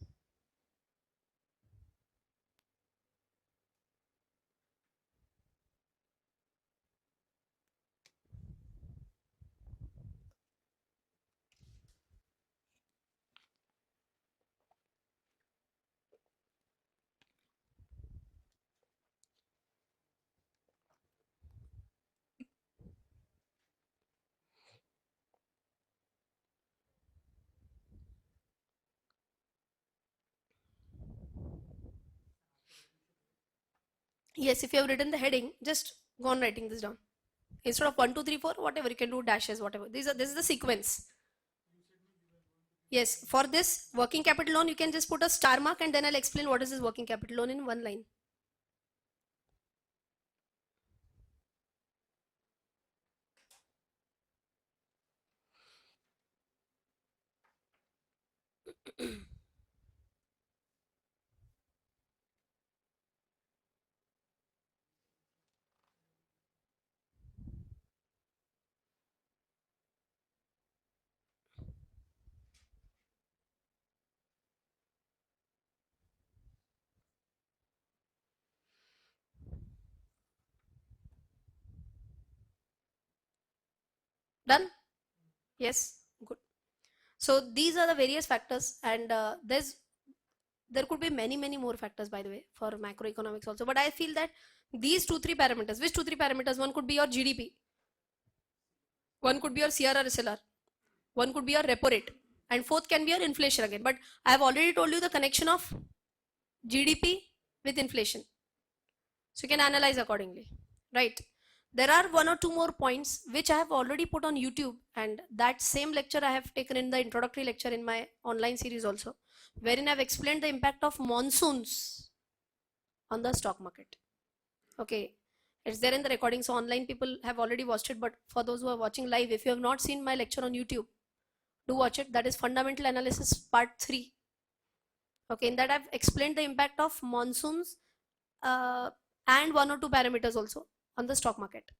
Yes, if you have written the heading, just go on writing this down. Instead of 1, 2, 3, 4, whatever, you can do dashes, whatever. This is the sequence. Yes, for this working capital loan, you can just put a star mark and then I'll explain what is this working capital loan in one line. Done? Yes, good. So these are the various factors, and there could be many more factors, by the way, for macroeconomics also. But I feel that these 2-3 parameters, which 2-3 parameters? One could be your GDP, one could be your CRR/SLR, one could be your repo rate, and fourth can be your inflation again. But I have already told you the connection of GDP with inflation, so you can analyze accordingly, right? There are 1 or 2 more points which I have already put on YouTube, and that same lecture I have taken in the introductory lecture in my online series also, wherein I've explained the impact of monsoons on the stock market. Okay, it's there in the recording, so online people have already watched it, but for those who are watching live, if you have not seen my lecture on YouTube, do watch it. That is fundamental analysis part 3. Okay, in that I've explained the impact of monsoons and 1 or 2 parameters also on the stock market.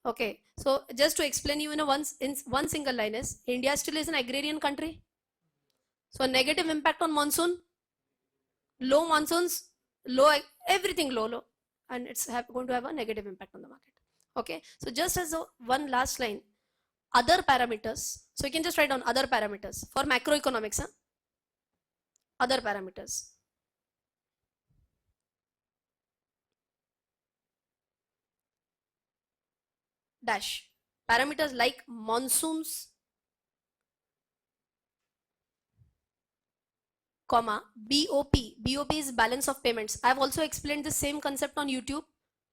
Okay, so just to explain you in one single line is, India still is an agrarian country. So negative impact on monsoon, low monsoons, low, everything low, and it's going to have a negative impact on the market. Okay, so just as one last line, other parameters. So you can just write down other parameters for macroeconomics. Other parameters. Dash. Parameters like monsoons, comma, BOP. BOP is balance of payments. I have also explained the same concept on YouTube,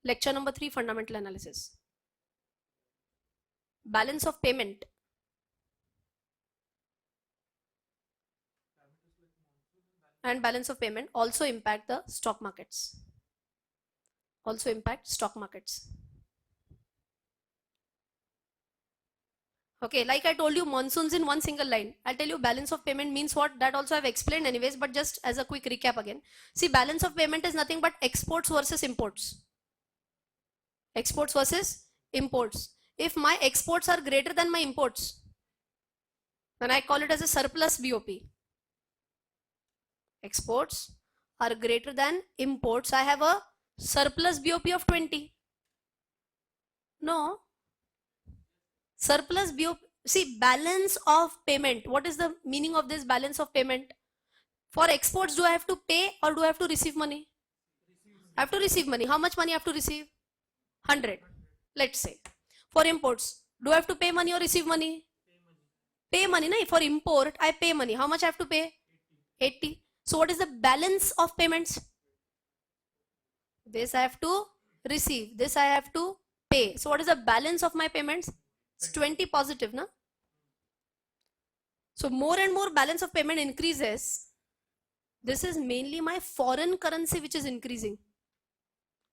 lecture number 3, fundamental analysis. Balance of payment. And balance of payment also impact the stock markets. Also impact stock markets. Okay, like I told you, monsoons in one single line. I'll tell you balance of payment means what, that also I've explained anyways, but just as a quick recap again. See, balance of payment is nothing but exports versus imports. Exports versus imports. If my exports are greater than my imports, then I call it as a surplus BOP. Exports are greater than imports. I have a surplus BOP of 20. No. Surplus BOP. See, balance of payment. What is the meaning of this balance of payment? For exports, do I have to pay or do I have to receive money? I have to receive money. How much money I have to receive? 100. Let's say. For imports, do I have to pay money or receive money? Pay money. No? For import, I pay money. How much I have to pay? 80. So what is the balance of payments? This I have to receive, this I have to pay. So what is the balance of my payments? It's 20 positive, na? So more and more balance of payment increases. This is mainly my foreign currency which is increasing.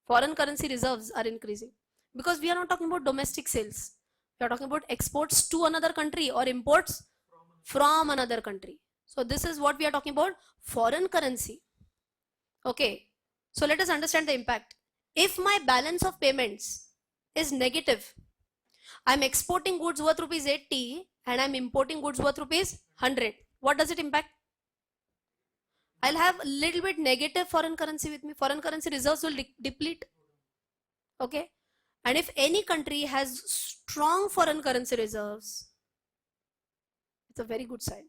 Foreign currency reserves are increasing because we are not talking about domestic sales. We are talking about exports to another country or imports from another country. So this is what we are talking about, foreign currency. Okay, so let us understand the impact. If my balance of payments is negative, I'm exporting goods worth rupees 80 and I'm importing goods worth rupees 100. What does it impact? I'll have a little bit negative foreign currency with me. Foreign currency reserves will deplete. Okay, and if any country has strong foreign currency reserves, it's a very good sign.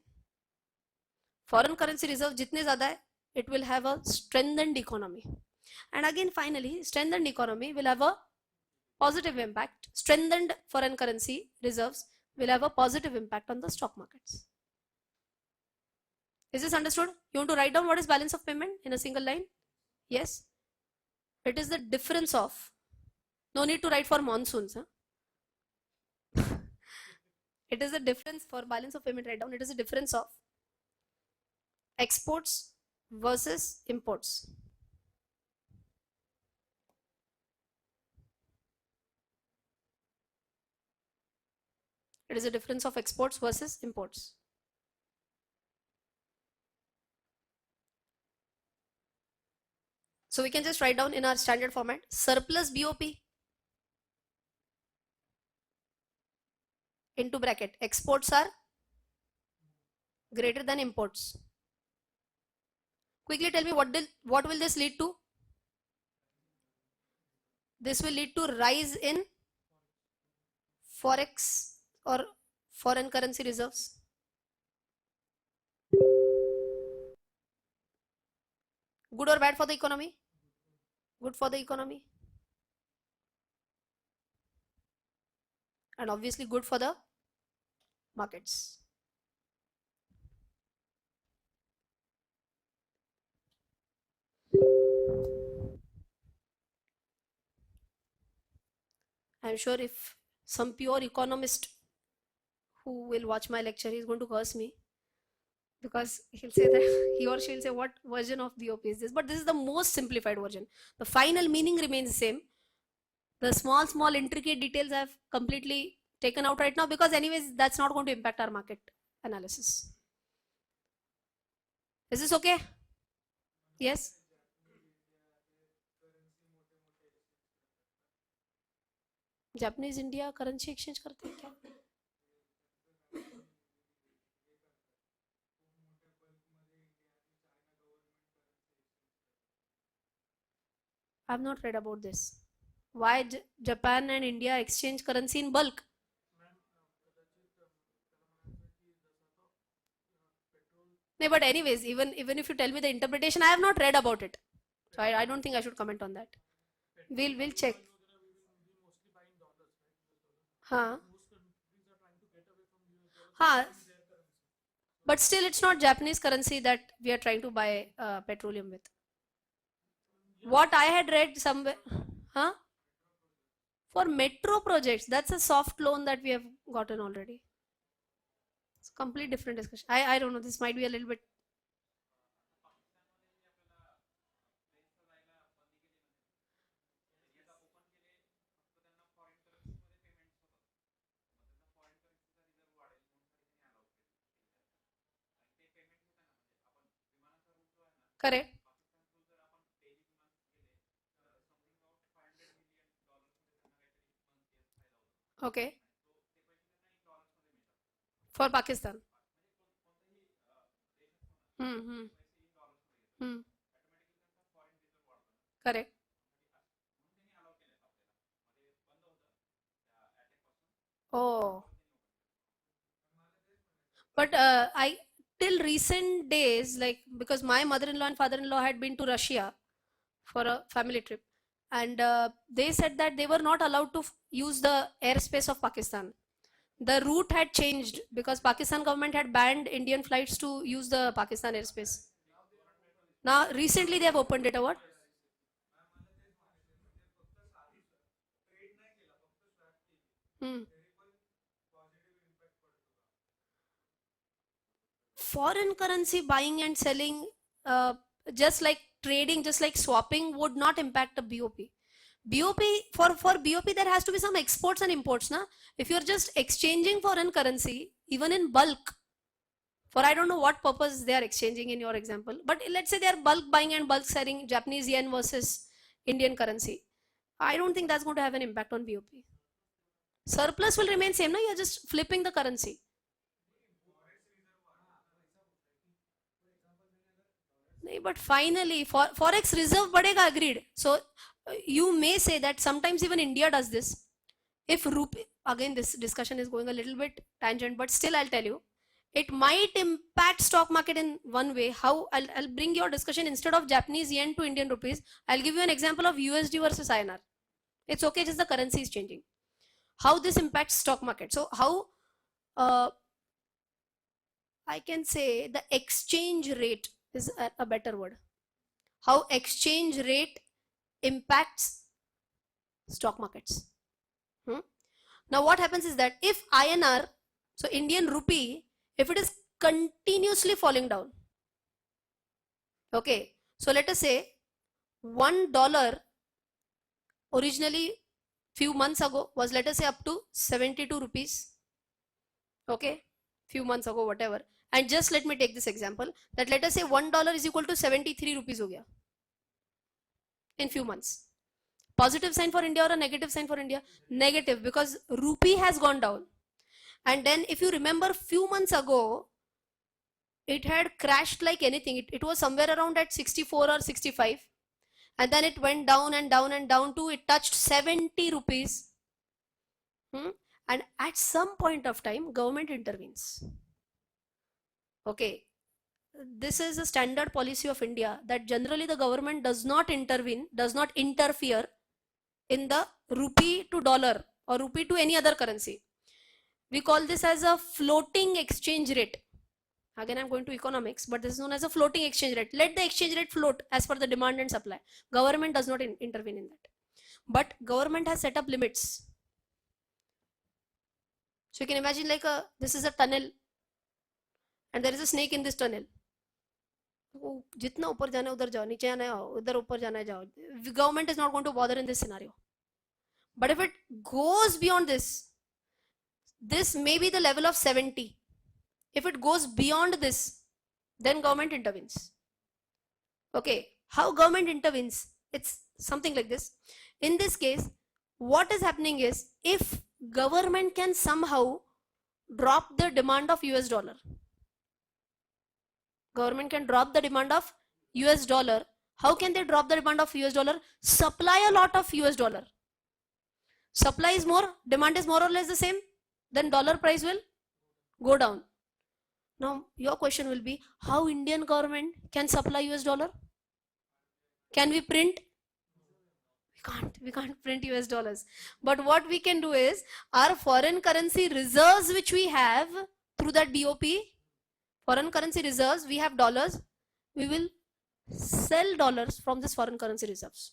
Foreign currency reserve jitne zyada hai, it will have a strengthened economy. And again, finally, strengthened economy will have a positive impact. Strengthened foreign currency reserves will have a positive impact on the stock markets. Is this understood? You want to write down what is balance of payment in a single line? Yes. It is the difference of, no need to write for monsoons. Huh? It is the difference for balance of payment, write down. It is the difference of exports versus imports. It is a difference of exports versus imports. So we can just write down in our standard format, surplus BOP into bracket, exports are greater than imports. Quickly tell me what will this lead to? This will lead to rise in forex or foreign currency reserves. Good or bad for the economy? Good for the economy. And obviously good for the markets. I'm sure if some pure economist who will watch my lecture is going to curse me, because he'll say that he or she will say, what version of BOP is this? But this is the most simplified version. The final meaning remains the same. The small intricate details I've completely taken out right now, because anyways that's not going to impact our market analysis. Is this okay? Yes. Japanese India currency exchange करते हैं क्या? I have not read about this. Why Japan and India exchange currency in bulk? No, but anyways, even if you tell me the interpretation, I have not read about it, so I don't think I should comment on that. We'll check. Huh? Huh? But still, it's not Japanese currency that we are trying to buy petroleum with. What I had read somewhere, huh? For metro projects, that's a soft loan that we have gotten already. It's a complete different discussion. I don't know. This might be a little bit. Correct. Okay. For Pakistan. Hmm. Hmm. Correct. Oh. But I till recent days, like, because my mother-in-law and father-in-law had been to Russia for a family trip, and they said that they were not allowed to use the airspace of Pakistan. The route had changed because Pakistan government had banned Indian flights to use the Pakistan airspace. Now recently they have opened it. What? Hmm. Foreign currency buying and selling, uh, just like trading, just like swapping, would not impact a BOP. BOP, for BOP there has to be some exports and imports. Na? If you're just exchanging foreign currency, even in bulk, for I don't know what purpose they are exchanging in your example, but let's say they are bulk buying and bulk selling Japanese yen versus Indian currency. I don't think that's going to have an impact on BOP. Surplus will remain same. Na? You're just flipping the currency. नहीं, but finally forex reserve बढ़ेगा, agreed. So you may say that sometimes even India does this. If rupee, again this discussion is going a little bit tangent, but still I'll tell you, it might impact stock market in one way. How? I'll bring your discussion, instead of Japanese yen to Indian rupees, I'll give you an example of USD versus INR. It's okay, just the currency is changing. How this impacts stock market? So how, I can say the exchange rate is a better word. How exchange rate impacts stock markets. Now what happens is that if INR, so Indian rupee, if it is continuously falling down, okay, so let us say $1 originally few months ago was, let us say, up to 72 rupees, okay, few months ago, whatever. And just let me take this example, that let us say $1 is equal to 73 rupees ho gaya in few months. Positive sign for India or a negative sign for India? Negative, because rupee has gone down. And then if you remember few months ago, it had crashed like anything. It was somewhere around at 64 or 65. And then it went down and down and down to, it touched 70 rupees. And at some point of time, government intervenes. Okay. This is a standard policy of India, that generally the government does not intervene, does not interfere in the rupee to dollar or rupee to any other currency. We call this as a floating exchange rate. Again, I'm going to economics, but this is known as a floating exchange rate. Let the exchange rate float as per the demand and supply. Government does not intervene in that. But government has set up limits. So you can imagine like this is a tunnel and there is a snake in this tunnel. जितना ऊपर जाना है उधर जाओ, नीचे जाना है उधर ऊपर जाना है जाओ. Government is not going to bother in this scenario. But if it goes beyond this, this may be the level of 70. If it goes beyond this, then government intervenes. Okay, how government intervenes? It's something like this. In this case, what is happening is, if government can somehow drop the demand of US dollar, government can drop the demand of US dollar. How can they drop the demand of US dollar? Supply a lot of US dollar. Supply is more, demand is more or less the same, then dollar price will go down. Now your question will be, how Indian government can supply US dollar? Can we print? We can't print US dollars. But what we can do is, our foreign currency reserves which we have through that BOP, foreign currency reserves, we have dollars, we will sell dollars from this foreign currency reserves.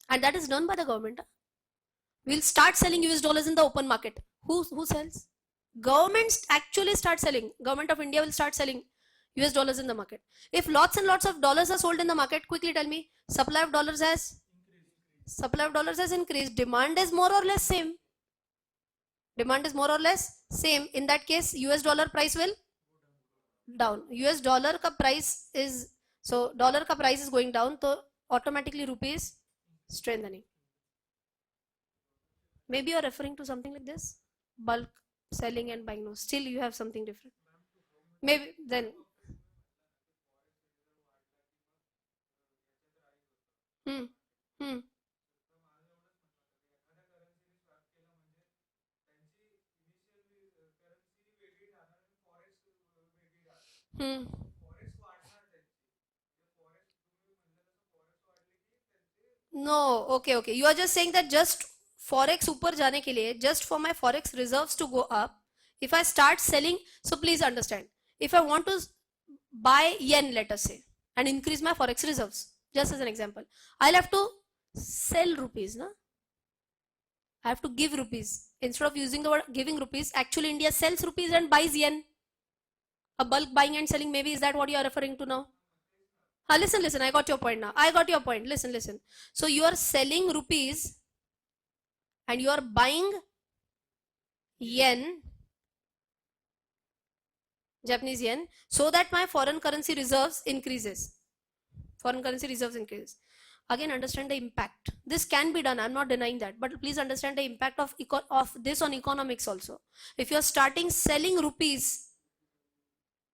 And that is done by the government. We'll start selling US dollars in the open market. Who sells? Governments actually start selling. Government of India will start selling US dollars in the market. If lots and lots of dollars are sold in the market, quickly tell me, supply of dollars has increased. Demand is more or less same. Demand is more or less same. In that case, US dollar price will down. US dollar ka price is, so dollar ka price is going down, so automatically rupee is strengthening. Maybe you're referring to something like this, bulk selling and buying. No, still you have something different. Maybe then. Hmm. Hmm. No, okay. You are just saying that just forex ऊपर जाने के लिए, just for my forex reserves to go up, if I start selling, so please understand, if I want to buy yen, let us say, and increase my forex reserves. Just as an example, I'll have to sell rupees, na? I have to give rupees. Instead of using the word giving rupees, actually India sells rupees and buys yen. A bulk buying and selling, maybe, is that what you are referring to now? Listen, I got your point now. I got your point. Listen. So you are selling rupees and you are buying yen, Japanese yen, so that my foreign currency reserves increases. Foreign currency reserves increase. Again, understand the impact. This can be done. I'm not denying that, but please understand the impact of this on economics also. If you are starting selling rupees,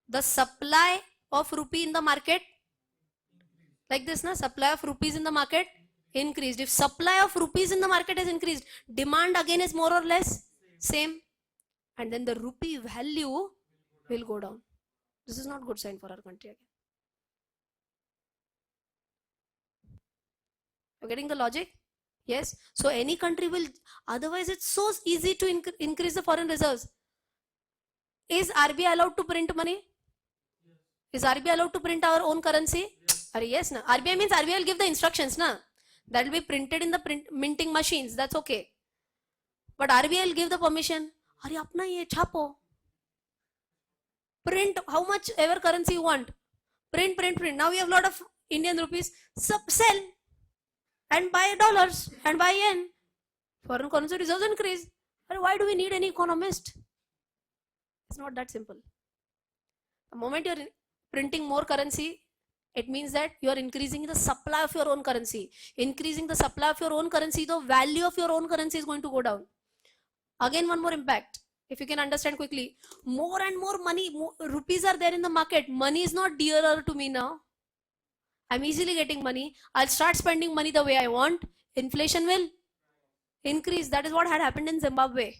the supply of rupee in the market, like this, na, supply of rupees in the market increased. If supply of rupees in the market is increased, demand again is more or less same, and then the rupee value will go down. This is not good sign for our country again. You're getting the logic? Yes. So any country will, otherwise it's so easy to increase the foreign reserves. Is RBI allowed to print money? Is RBI allowed to print our own currency? Yes, na. RBI means RBI will give the instructions, na. That will be printed in the minting machines. That's okay. But RBI will give the permission. Are apna ye chapo. Print how much ever currency you want. Print. Now we have a lot of Indian rupees. Sell and buy dollars and buy yen. Foreign currency reserves increase. Why do we need any economist? It's not that simple. The moment you're printing more currency, it means that you are increasing the supply of your own currency. Increasing the supply of your own currency, the value of your own currency is going to go down. Again, one more impact. If you can understand quickly, more and more money, rupees are there in the market. Money is not dearer to me now. I'm easily getting money. I'll start spending money the way I want. Inflation will increase. That is what had happened in Zimbabwe.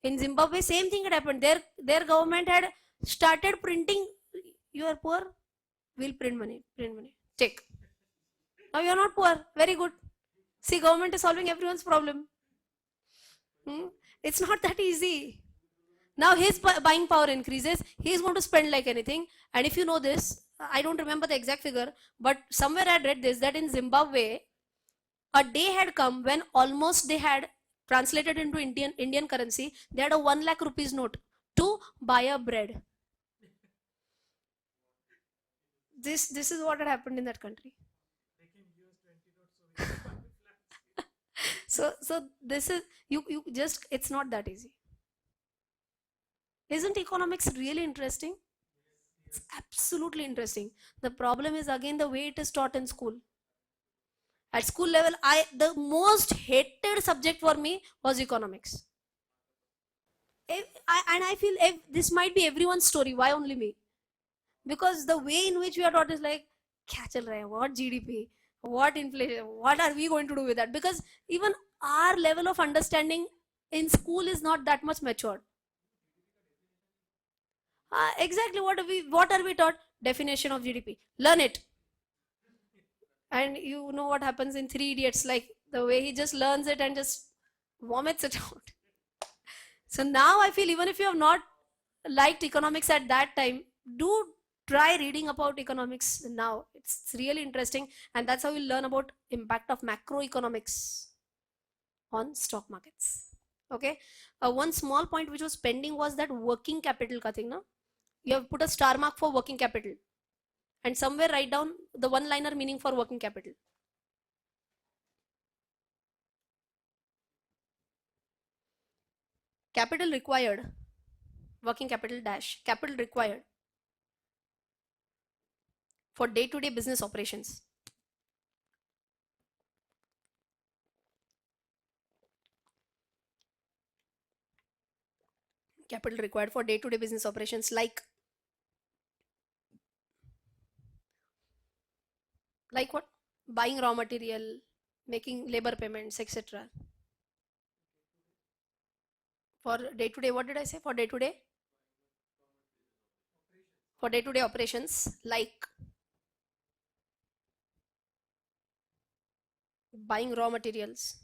In Zimbabwe, same thing had happened. Their government had started printing. You are poor, we'll print money. Take. Now you are not poor. Very good. See, government is solving everyone's problem. It's not that easy. Now his buying power increases. He's going to spend like anything. And if you know this, I don't remember the exact figure, but somewhere I read this, that in Zimbabwe, a day had come when almost they had translated into Indian currency. They had a 1 lakh rupees note to buy a bread. This is what had happened in that country. So this is you just, it's not that easy. Isn't economics really interesting? It's absolutely interesting. The problem is again the way it is taught in school. At school level, the most hated subject for me was economics. I feel this might be everyone's story. Why only me? Because the way in which we are taught is like, kya chal raha hai? What GDP? What inflation? What are we going to do with that? Because even our level of understanding in school is not that much matured. Exactly what are we taught? Definition of GDP. Learn it. And you know what happens in Three Idiots, like the way he just learns it and just vomits it out. So now I feel even if you have not liked economics at that time, do try reading about economics now. It's really interesting, and that's how you learn about impact of macroeconomics on stock markets. Okay, one small point which was pending was that working capital ka thing, na? You have put a star mark for working capital, and somewhere write down the one-liner meaning for working capital. Capital required, working capital dash, capital required for day-to-day business operations. Capital required for day-to-day business operations like what? Buying raw material, making labor payments, etc. For day-to-day, what did I say? For day-to-day? For day-to-day operations like buying raw materials,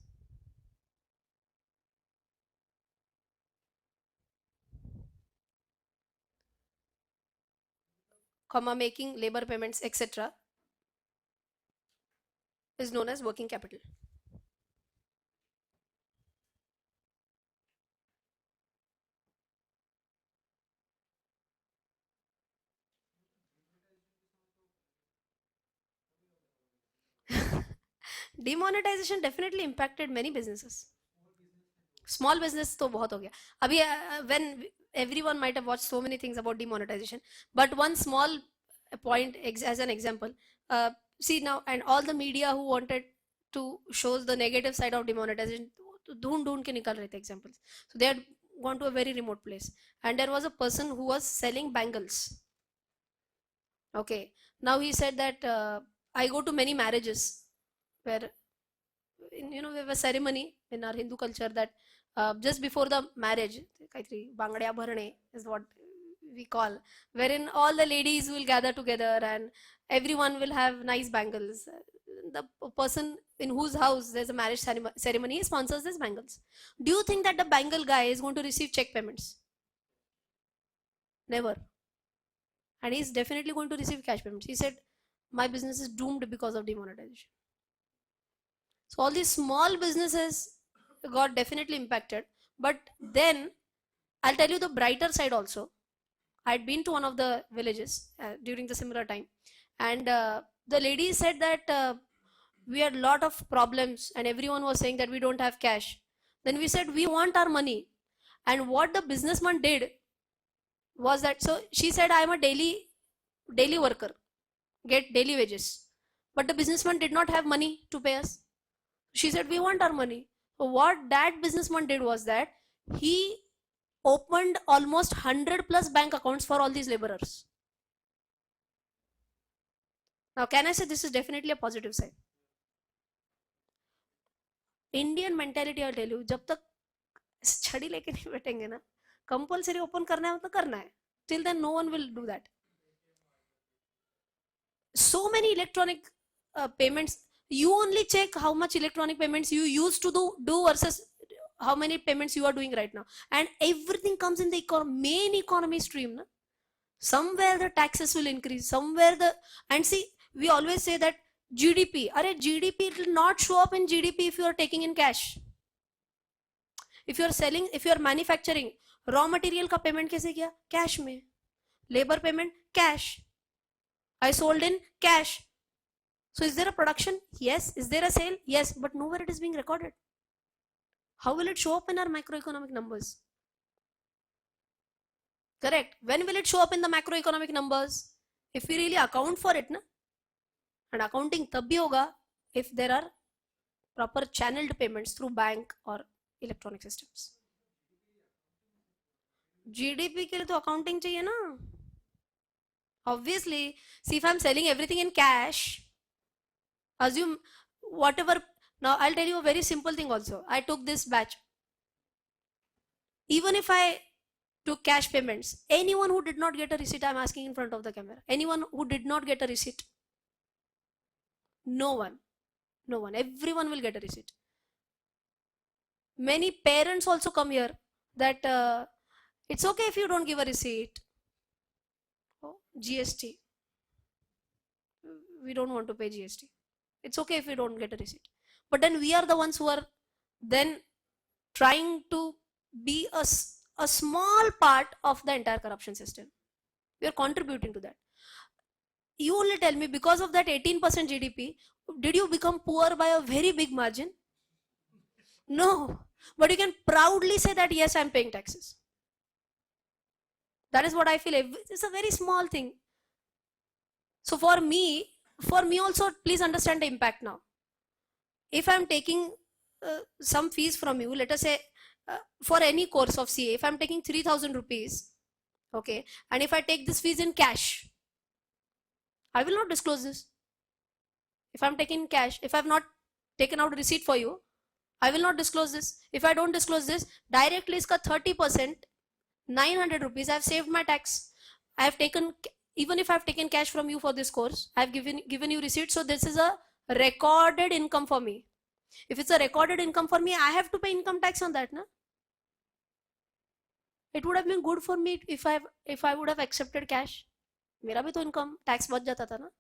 comma making labor payments, etc., is known as working capital. Demonetization definitely impacted many businesses. Small business तो बहुत हो गया अभी. When everyone might have watched so many things about demonetization, but one small point as an example, see now, and all the media who wanted to show the negative side of demonetization, ढूंढ ढूंढ के निकल रहे थे examples. So they had gone to a very remote place, and there was a person who was selling bangles. Okay, now he said that I go to many marriages where, we have a ceremony in our Hindu culture that just before the marriage, kaitri bangdya bharne is what we call, wherein all the ladies will gather together and everyone will have nice bangles. The person in whose house there's a marriage ceremony sponsors these bangles. Do you think that the bangle guy is going to receive check payments? Never. And he's definitely going to receive cash payments. He said, my business is doomed because of demonetization. So all these small businesses got definitely impacted. But then I'll tell you the brighter side also. I'd been to one of the villages during the similar time, and the lady said that we had a lot of problems and everyone was saying that we don't have cash. Then we said we want our money. And what the businessman did was that, so she said, I am a daily worker, get daily wages. But the businessman did not have money to pay us. She said, we want our money. So what that businessman did was that he opened almost 100 plus bank accounts for all these laborers. Now, can I say this is definitely a positive side? Indian mentality, I'll tell you, जब तक छड़ी लेके नहीं बैठेंगे ना, compulsory open करना है मतलब करना है. Till then, no one will do that. So many electronic payments. You only check how much electronic payments you used to do versus how many payments you are doing right now, and everything comes in the main economy stream. Na? Somewhere the taxes will increase, somewhere and see, we always say that GDP, GDP will not show up in GDP if you are taking in cash. If you are selling, if you are manufacturing, raw material का payment कैसे किया? Cash में. Labor payment, cash. I sold in cash. So is there a production? Yes. Is there a sale? Yes. But nowhere it is being recorded. How will it show up in our macroeconomic numbers? Correct. When will it show up in the macroeconomic numbers? If we really account for it, na? And accounting tab bhi hoga if there are proper channeled payments through bank or electronic systems. GDP के लिए तो accounting चाहिए ना? Obviously, see, if I'm selling everything in cash, assume whatever. Now I'll tell you a very simple thing also. I took this batch. Even if I took cash payments, anyone who did not get a receipt, I'm asking in front of the camera, anyone who did not get a receipt, no one, everyone will get a receipt. Many parents also come here that it's okay if you don't give a receipt. Oh, GST, we don't want to pay GST. It's okay if we don't get a receipt. But then we are the ones who are then trying to be a small part of the entire corruption system. We are contributing to that. You only tell me, because of that 18% GDP, did you become poor by a very big margin? No. But you can proudly say that, yes, I'm paying taxes. That is what I feel. It's a very small thing. So for me also, please understand the impact now. If I'm taking some fees from you, let us say for any course of CA, if I'm taking 3,000 rupees, okay, and if I take this fees in cash, I will not disclose this. If I'm taking cash, if I've not taken out a receipt for you, I will not disclose this. If I don't disclose this, directly iska 30%, 900 rupees, I've saved my tax. I have taken, even if I've taken cash from you for this course, I've given you receipt. So this is a recorded income for me. If it's a recorded income for me, I have to pay income tax on that, na? It would have been good for me if I would have accepted cash. मेरा भी तो income tax बच जाता था ना.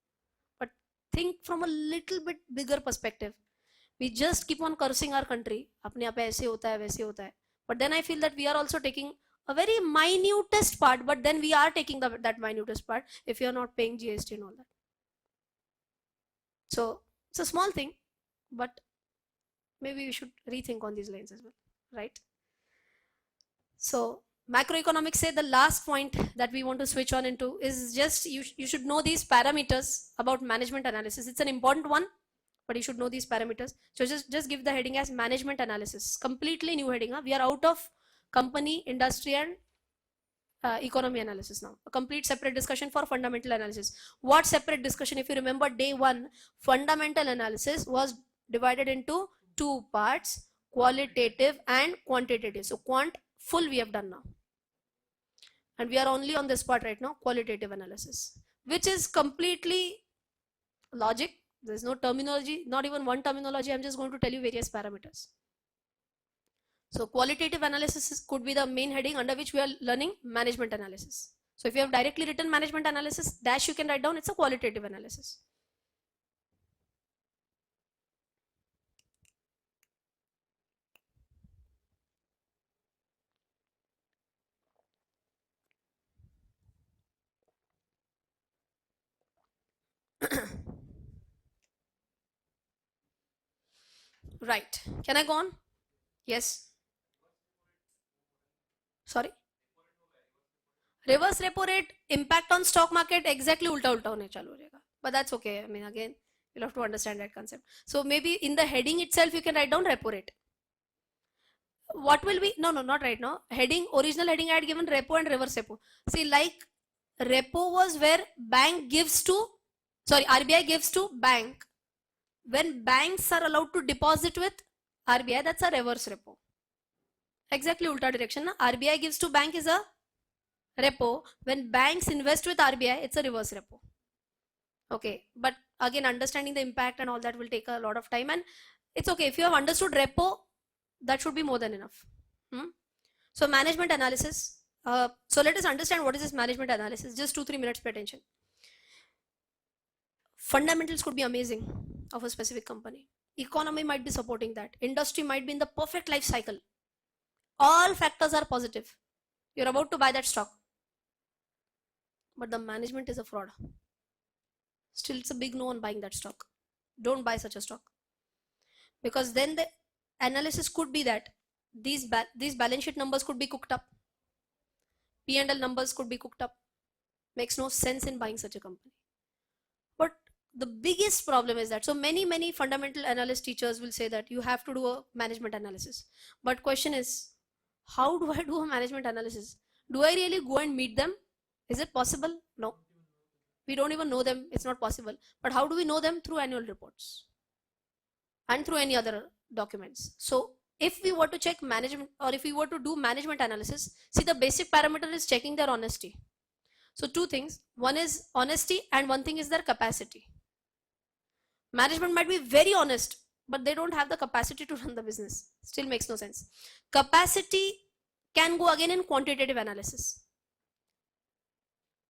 But think from a little bit bigger perspective. We just keep on cursing our country. अपने यहाँ पे ऐसे होता है वैसे होता है. But then I feel that we are also taking a very minutest part. But then we are taking that minutest part if you are not paying GST and all that. So it's a small thing, but maybe we should rethink on these lines as well, right? So macroeconomics say the last point that we want to switch on into is just you should know these parameters about management analysis. It's an important one, but you should know these parameters. So just give the heading as management analysis. Completely new heading. Huh? We are out of company, industry, and economy analysis now. A complete separate discussion for fundamental analysis. What separate discussion? If you remember, day one, fundamental analysis was divided into two parts: qualitative and quantitative. So quant full we have done now, and we are only on this part right now, qualitative analysis, which is completely logic. There's no terminology, not even one terminology. I'm just going to tell you various parameters. So qualitative analysis could be the main heading under which we are learning management analysis. So if you have directly written management analysis dash, you can write down it's a qualitative analysis. Right. Can I go on? Yes. Sorry. Reverse repo rate impact on stock market exactly ulta ulta hone chalu ho jayega. But that's okay. I mean, again, you'll have to understand that concept. So maybe in the heading itself, you can write down repo rate. What will be, no, not right now. Heading, original heading I had given repo and reverse repo. See, like repo was where bank gives to, sorry, RBI gives to bank. When banks are allowed to deposit with RBI, that's a reverse repo. Exactly ulta direction. Na? RBI gives to bank is a repo. When banks invest with RBI, it's a reverse repo. Okay, but again, understanding the impact and all that will take a lot of time, and it's okay. If you have understood repo, that should be more than enough. So management analysis. So let us understand what is this management analysis. Just 2-3 minutes, pay attention. Fundamentals could be amazing of a specific company. Economy might be supporting that. Industry might be in the perfect life cycle. All factors are positive. You're about to buy that stock, but the management is a fraud. Still, it's a big no on buying that stock. Don't buy such a stock, because then the analysis could be that these balance sheet numbers could be cooked up. P&L numbers could be cooked up. Makes no sense in buying such a company. But the biggest problem is that, so many fundamental analyst teachers will say that you have to do a management analysis. But question is, how do I do a management analysis? Do I really go and meet them? Is it possible? No. We don't even know them. It's not possible. But how do we know them? Through annual reports and through any other documents. So if we were to check management, or if we were to do management analysis, see, the basic parameter is checking their honesty. So two things, one is honesty and one thing is their capacity. Management might be very honest, but they don't have the capacity to run the business. Still makes no sense. Capacity can go again in quantitative analysis.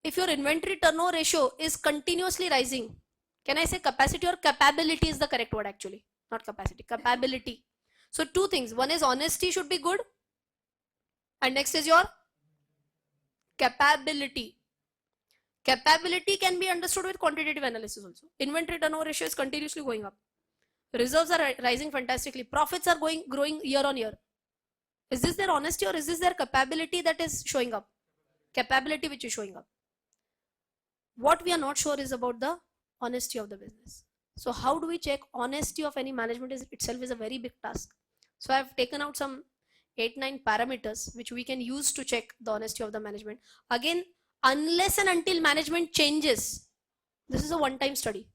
If your inventory turnover ratio is continuously rising, can I say capacity or capability is the correct word actually, not capacity, capability. So two things, one is honesty should be good, and next is your capability. Capability can be understood with quantitative analysis also. Inventory turnover ratio is continuously going up. Reserves are rising fantastically. Profits are growing year on year. Is this their honesty or is this their capability that is showing up? Capability which is showing up. What we are not sure is about the honesty of the business. So how do we check honesty of any management itself is a very big task. So I have taken out some 8-9 parameters which we can use to check the honesty of the management. Again, unless and until management changes, this is a one-time study.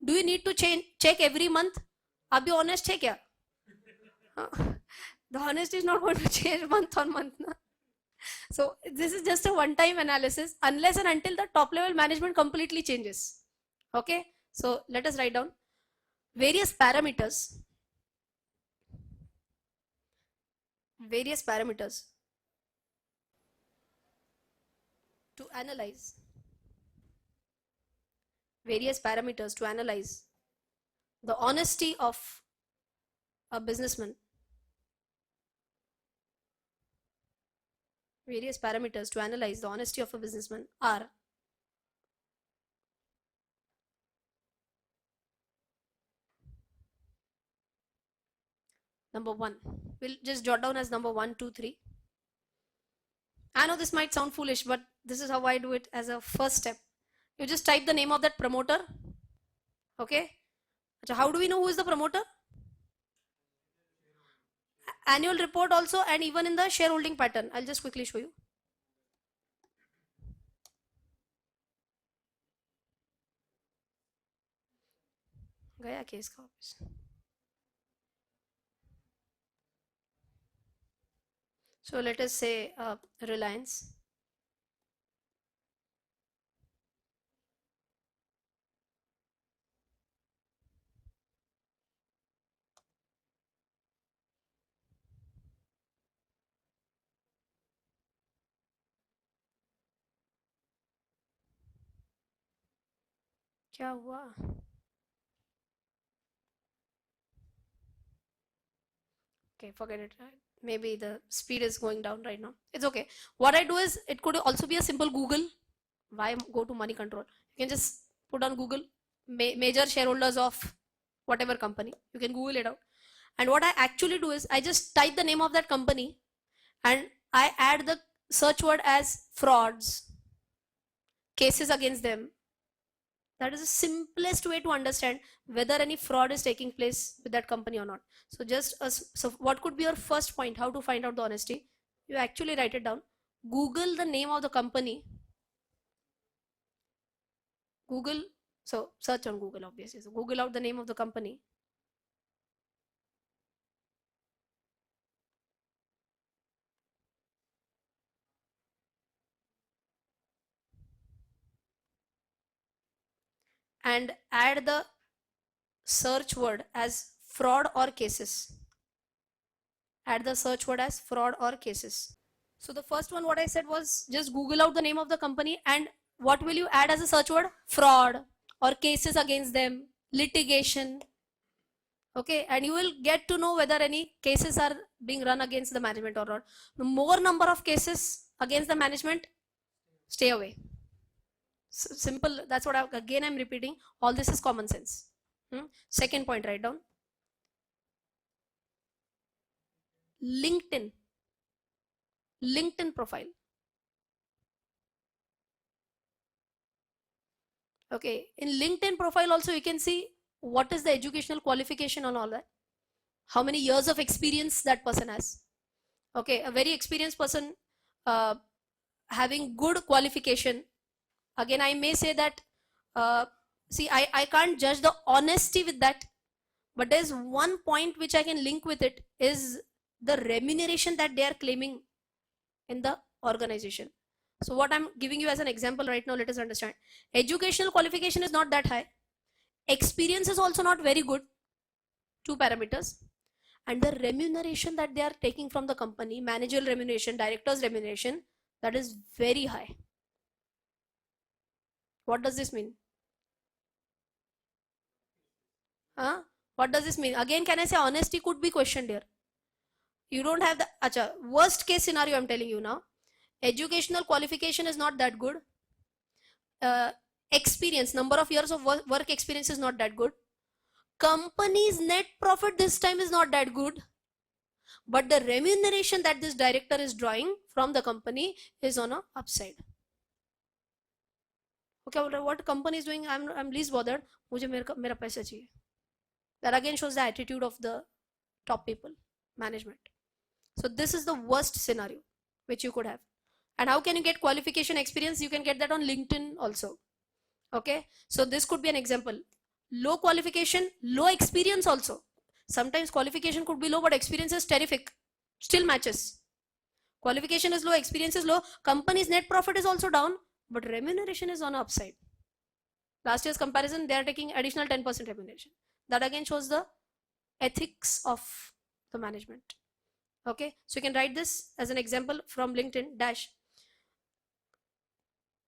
Do you need to check every month? Abhi honest hai kya? The honesty is not going to change month on month. Na? So this is just a one-time analysis unless and until the top level management completely changes. Okay, so let us write down various parameters. to analyze various parameters to analyze the honesty of a businessman. Various parameters to analyze the honesty of a businessman are: number one, we'll just jot down as number 1, 2, 3. I know this might sound foolish, but this is how I do it as a first step. You just type the name of that promoter. Okay. So how do we know who is the promoter? Annual report also, and even in the shareholding pattern. I'll just quickly show you. गया case का office. So let us say Reliance. क्या हुआ? Okay, forget it. Maybe the speed is going down right now. It's okay. What I do is, it could also be a simple Google. Why go to money control? You can just put on Google major shareholders of whatever company. You can Google it out. And what I actually do is, I just type the name of that company and I add the search word as frauds, cases against them. That is the simplest way to understand whether any fraud is taking place with that company or not. So just so what could be your first point? How to find out the honesty? You actually write it down. Google the name of the company. Google, so search on Google obviously. So Google out the name of the company. And add the search word as fraud or cases. Add the search word as fraud or cases. So the first one, what I said was, just Google out the name of the company, and what will you add as a search word? Fraud or cases against them, litigation. Okay, and you will get to know whether any cases are being run against the management or not. The more number of cases against the management, stay away. Simple. That's what I'm repeating. All this is common sense. Second point, write down. LinkedIn profile. Okay, in LinkedIn profile also you can see what is the educational qualification and all that. How many years of experience that person has. Okay, a very experienced person having good qualification. Again, I may say that, see, I can't judge the honesty with that, but there's one point which I can link with it, is the remuneration that they are claiming in the organization. So what I'm giving you as an example right now, let us understand. Educational qualification is not that high. Experience is also not very good. 2 parameters. And the remuneration that they are taking from the company, managerial remuneration, director's remuneration, that is very high. What does this mean? What does this mean? Again, can I say honesty could be questioned here? You don't have the worst case scenario I'm telling you now. Educational qualification is not that good. Experience, number of years of work experience is not that good. Company's net profit this time is not that good. But the remuneration that this director is drawing from the company is on a upside. Okay, what company is doing, I'm least bothered. मुझे मेरा पैसा चाहिए. That again shows the attitude of the top people, management. So this is the worst scenario which you could have. And how can you get qualification experience? You can get that on LinkedIn also. Okay, so this could be an example. Low qualification, low experience also. Sometimes qualification could be low, but experience is terrific. Still matches. Qualification is low, experience is low. Company's net profit is also down, but remuneration is on the upside. Last year's comparison, they are taking additional 10% remuneration. That again shows the ethics of the management. Okay, so you can write this as an example from LinkedIn dash.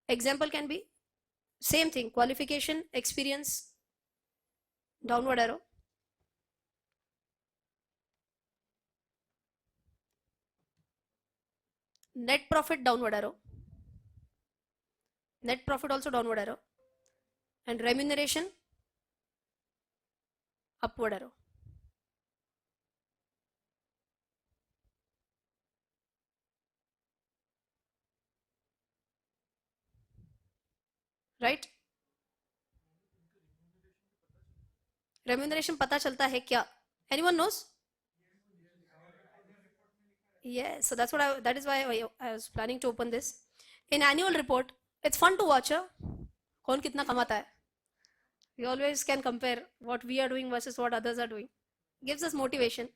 Example can be same thing, qualification, experience, downward arrow. Net profit, downward arrow. Net profit also downward arrow. And remuneration, upward arrow. Right? Remuneration पता चलता है क्या? Anyone knows? Yes, so that's what that is why I was planning to open this. In annual report, it's fun to watch. कौन कितना कमाता है? We always can compare what we are doing versus what others are doing. Gives us motivation.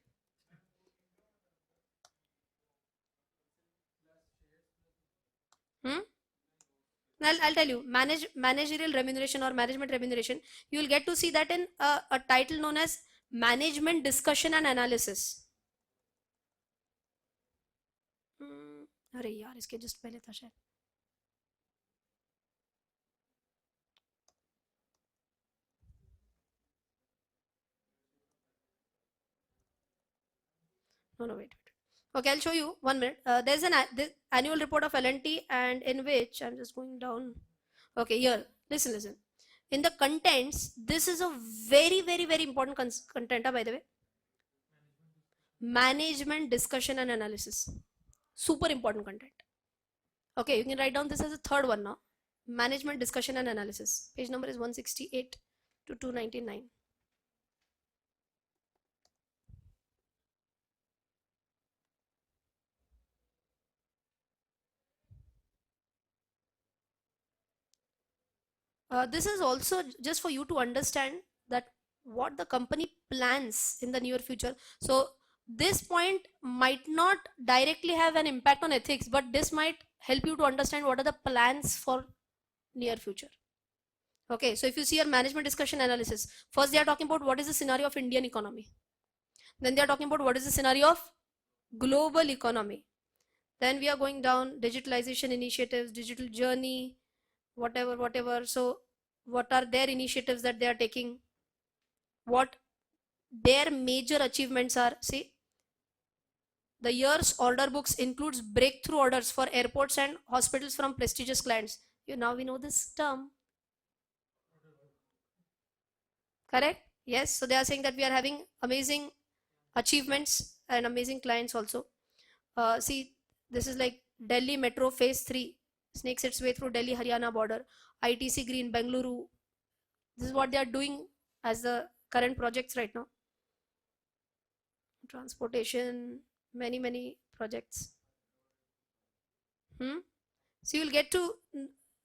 I'll tell you, managerial remuneration or management remuneration, you will get to see that in a title known as management discussion and analysis. अरे यार इसके just पहले था शायद. No, wait. Okay, I'll show you 1 minute. There's an annual report of L&T, and in which I'm just going down. Okay, here, listen. In the contents, this is a very important content, by the way. Management discussion and analysis. Super important content. Okay, you can write down this as a third one now. Management discussion and analysis. Page number is 168 to 299. This is also just for you to understand that what the company plans in the near future. So this point might not directly have an impact on ethics, but this might help you to understand what are the plans for near future. Okay, so if you see your management discussion analysis, first they are talking about what is the scenario of Indian economy. Then they are talking about what is the scenario of global economy. Then we are going down digitalization initiatives, digital journey, whatever. So what are their initiatives that they are taking, what their major achievements are. See, the year's order books includes breakthrough orders for airports and hospitals from prestigious clients. Now we know this term, correct? Yes, so they are saying that we are having amazing achievements and amazing clients also. See, this is like Delhi Metro Phase 3 snakes its way through Delhi Haryana border. ITC Green Bengaluru, this is what they are doing as the current projects right now. Transportation, many projects. So you'll get to,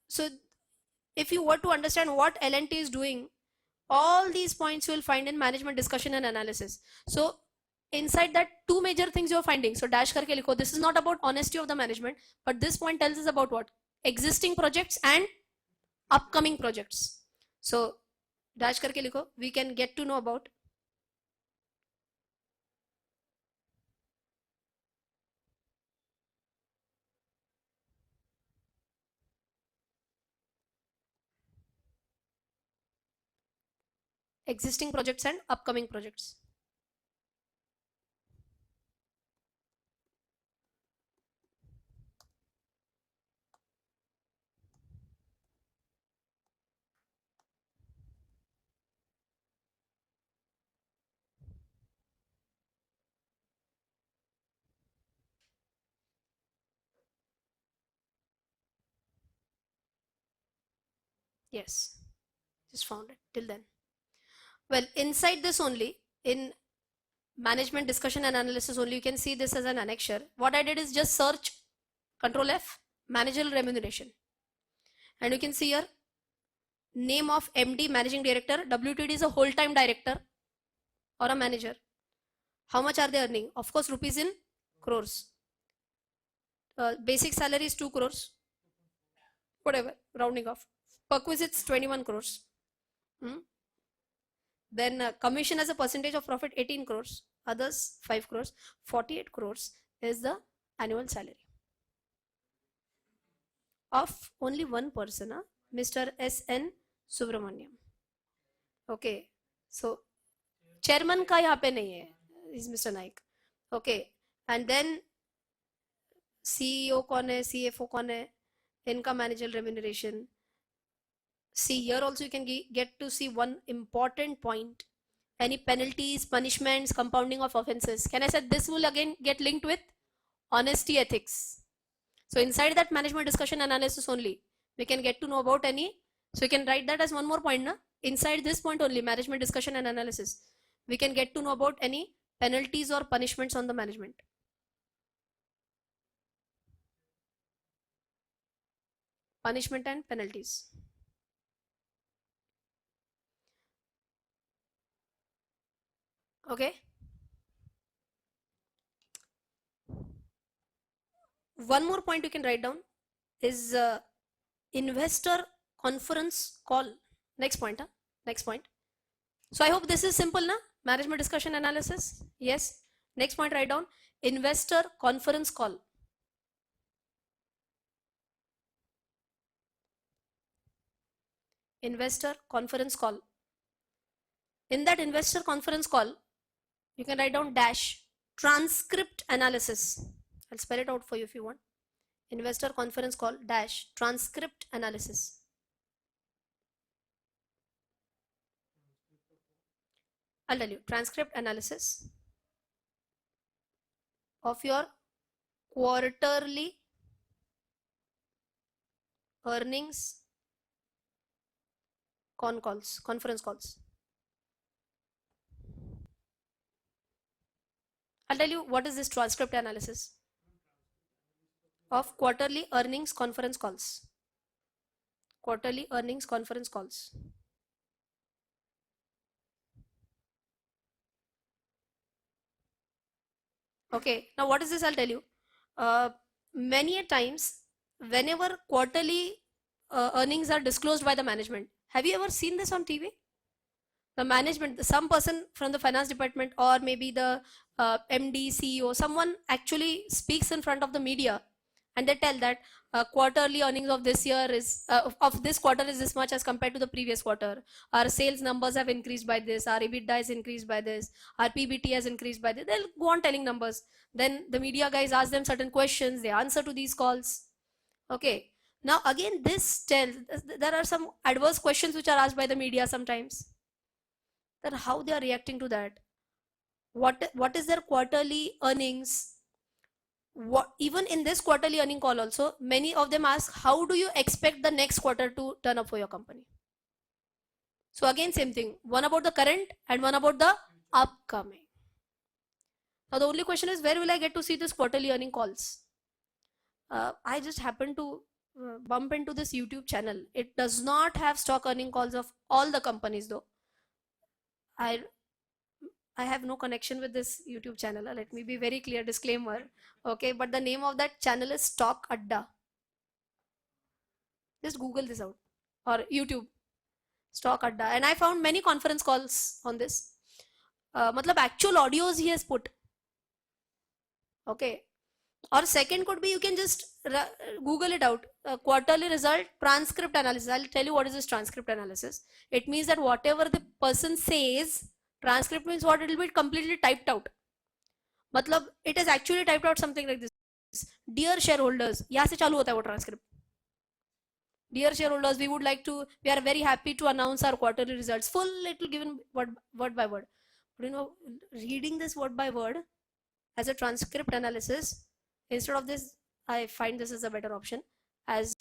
so if you were to understand what L&T is doing, all these points you will find in management discussion and analysis. So inside that, two major things you're finding. So dash karke likho, this is not about honesty of the management, but this point tells us about what? Existing projects and upcoming projects. So dash karke likho, we can get to know about existing projects and upcoming projects. Yes, just found it till then. Well, inside this only, in management discussion and analysis only, you can see this as an annexure. What I did is just search Control F, managerial remuneration. And you can see here, name of MD, managing director. WTD is a whole-time director or a manager. How much are they earning? Of course, rupees in crores. Basic salary is 2 crores. Whatever, rounding off. Perquisites 21 crores. Then commission as a percentage of profit 18 crores. Others 5 crores. 48 crores is the annual salary. of only one person, Mr. S.N. Subramaniam. Okay, so chairman का यहाँ पे नहीं है, is Mr. Naik. Okay, and then CEO कौन है, CFO कौन है, इनका managerial remuneration. See here also you can get to see one important point. Any penalties, punishments, compounding of offenses. Can I say this will again get linked with honesty ethics. So inside that management discussion analysis only, we can get to know about any. So we can write that as one more point. Na? Inside this point only, management discussion and analysis, we can get to know about any penalties or punishments on the management. Punishment and penalties. Okay. One more point you can write down is investor conference call. Next point. Next point. So I hope this is simple, na? Management discussion analysis. Yes. Next point, write down investor conference call. Investor conference call. In that investor conference call, you can write down dash transcript analysis. I'll spell it out for you if you want. Investor conference call dash transcript analysis. I'll tell you, transcript analysis of your quarterly earnings conference calls. I'll tell you what is this transcript analysis of quarterly earnings conference calls. Quarterly earnings conference calls. Okay, now what is this? I'll tell you. Many a times, whenever quarterly earnings are disclosed by the management, have you ever seen this on TV? The management, some person from the finance department or maybe the MD, CEO, someone actually speaks in front of the media and they tell that quarterly earnings of this year is of this quarter is this much as compared to the previous quarter. Our sales numbers have increased by this, our EBITDA is increased by this, our PBT has increased by this. They'll go on telling numbers. Then the media guys ask them certain questions, they answer to these calls. Okay, now again this tells there are some adverse questions which are asked by the media sometimes. Then how they are reacting to that? What is their quarterly earnings? What, even in this quarterly earning call also, many of them ask, how do you expect the next quarter to turn up for your company? So again, same thing, one about the current and one about the upcoming. Now the only question is, where will I get to see this quarterly earning calls? I just happened to bump into this YouTube channel. It does not have stock earning calls of all the companies though. I have no connection with this YouTube channel. Let me be very clear, disclaimer. Okay, but the name of that channel is Stock Adda. Just Google this out or YouTube Stock Adda, and I found many conference calls on this. Matlab actual audios he has put. Okay, or second could be you can just Google it out. Quarterly result transcript analysis. I'll tell you what is this transcript analysis. It means that whatever the person says, transcript means what, it will be completely typed out. Matlab it is actually typed out something like this. Dear shareholders, यहाँ से चालू होता है वो transcript. Dear shareholders, we are very happy to announce our quarterly results. Full it will given word by word. But you know, reading this word by word as a transcript analysis, instead of this, I find this is a better option as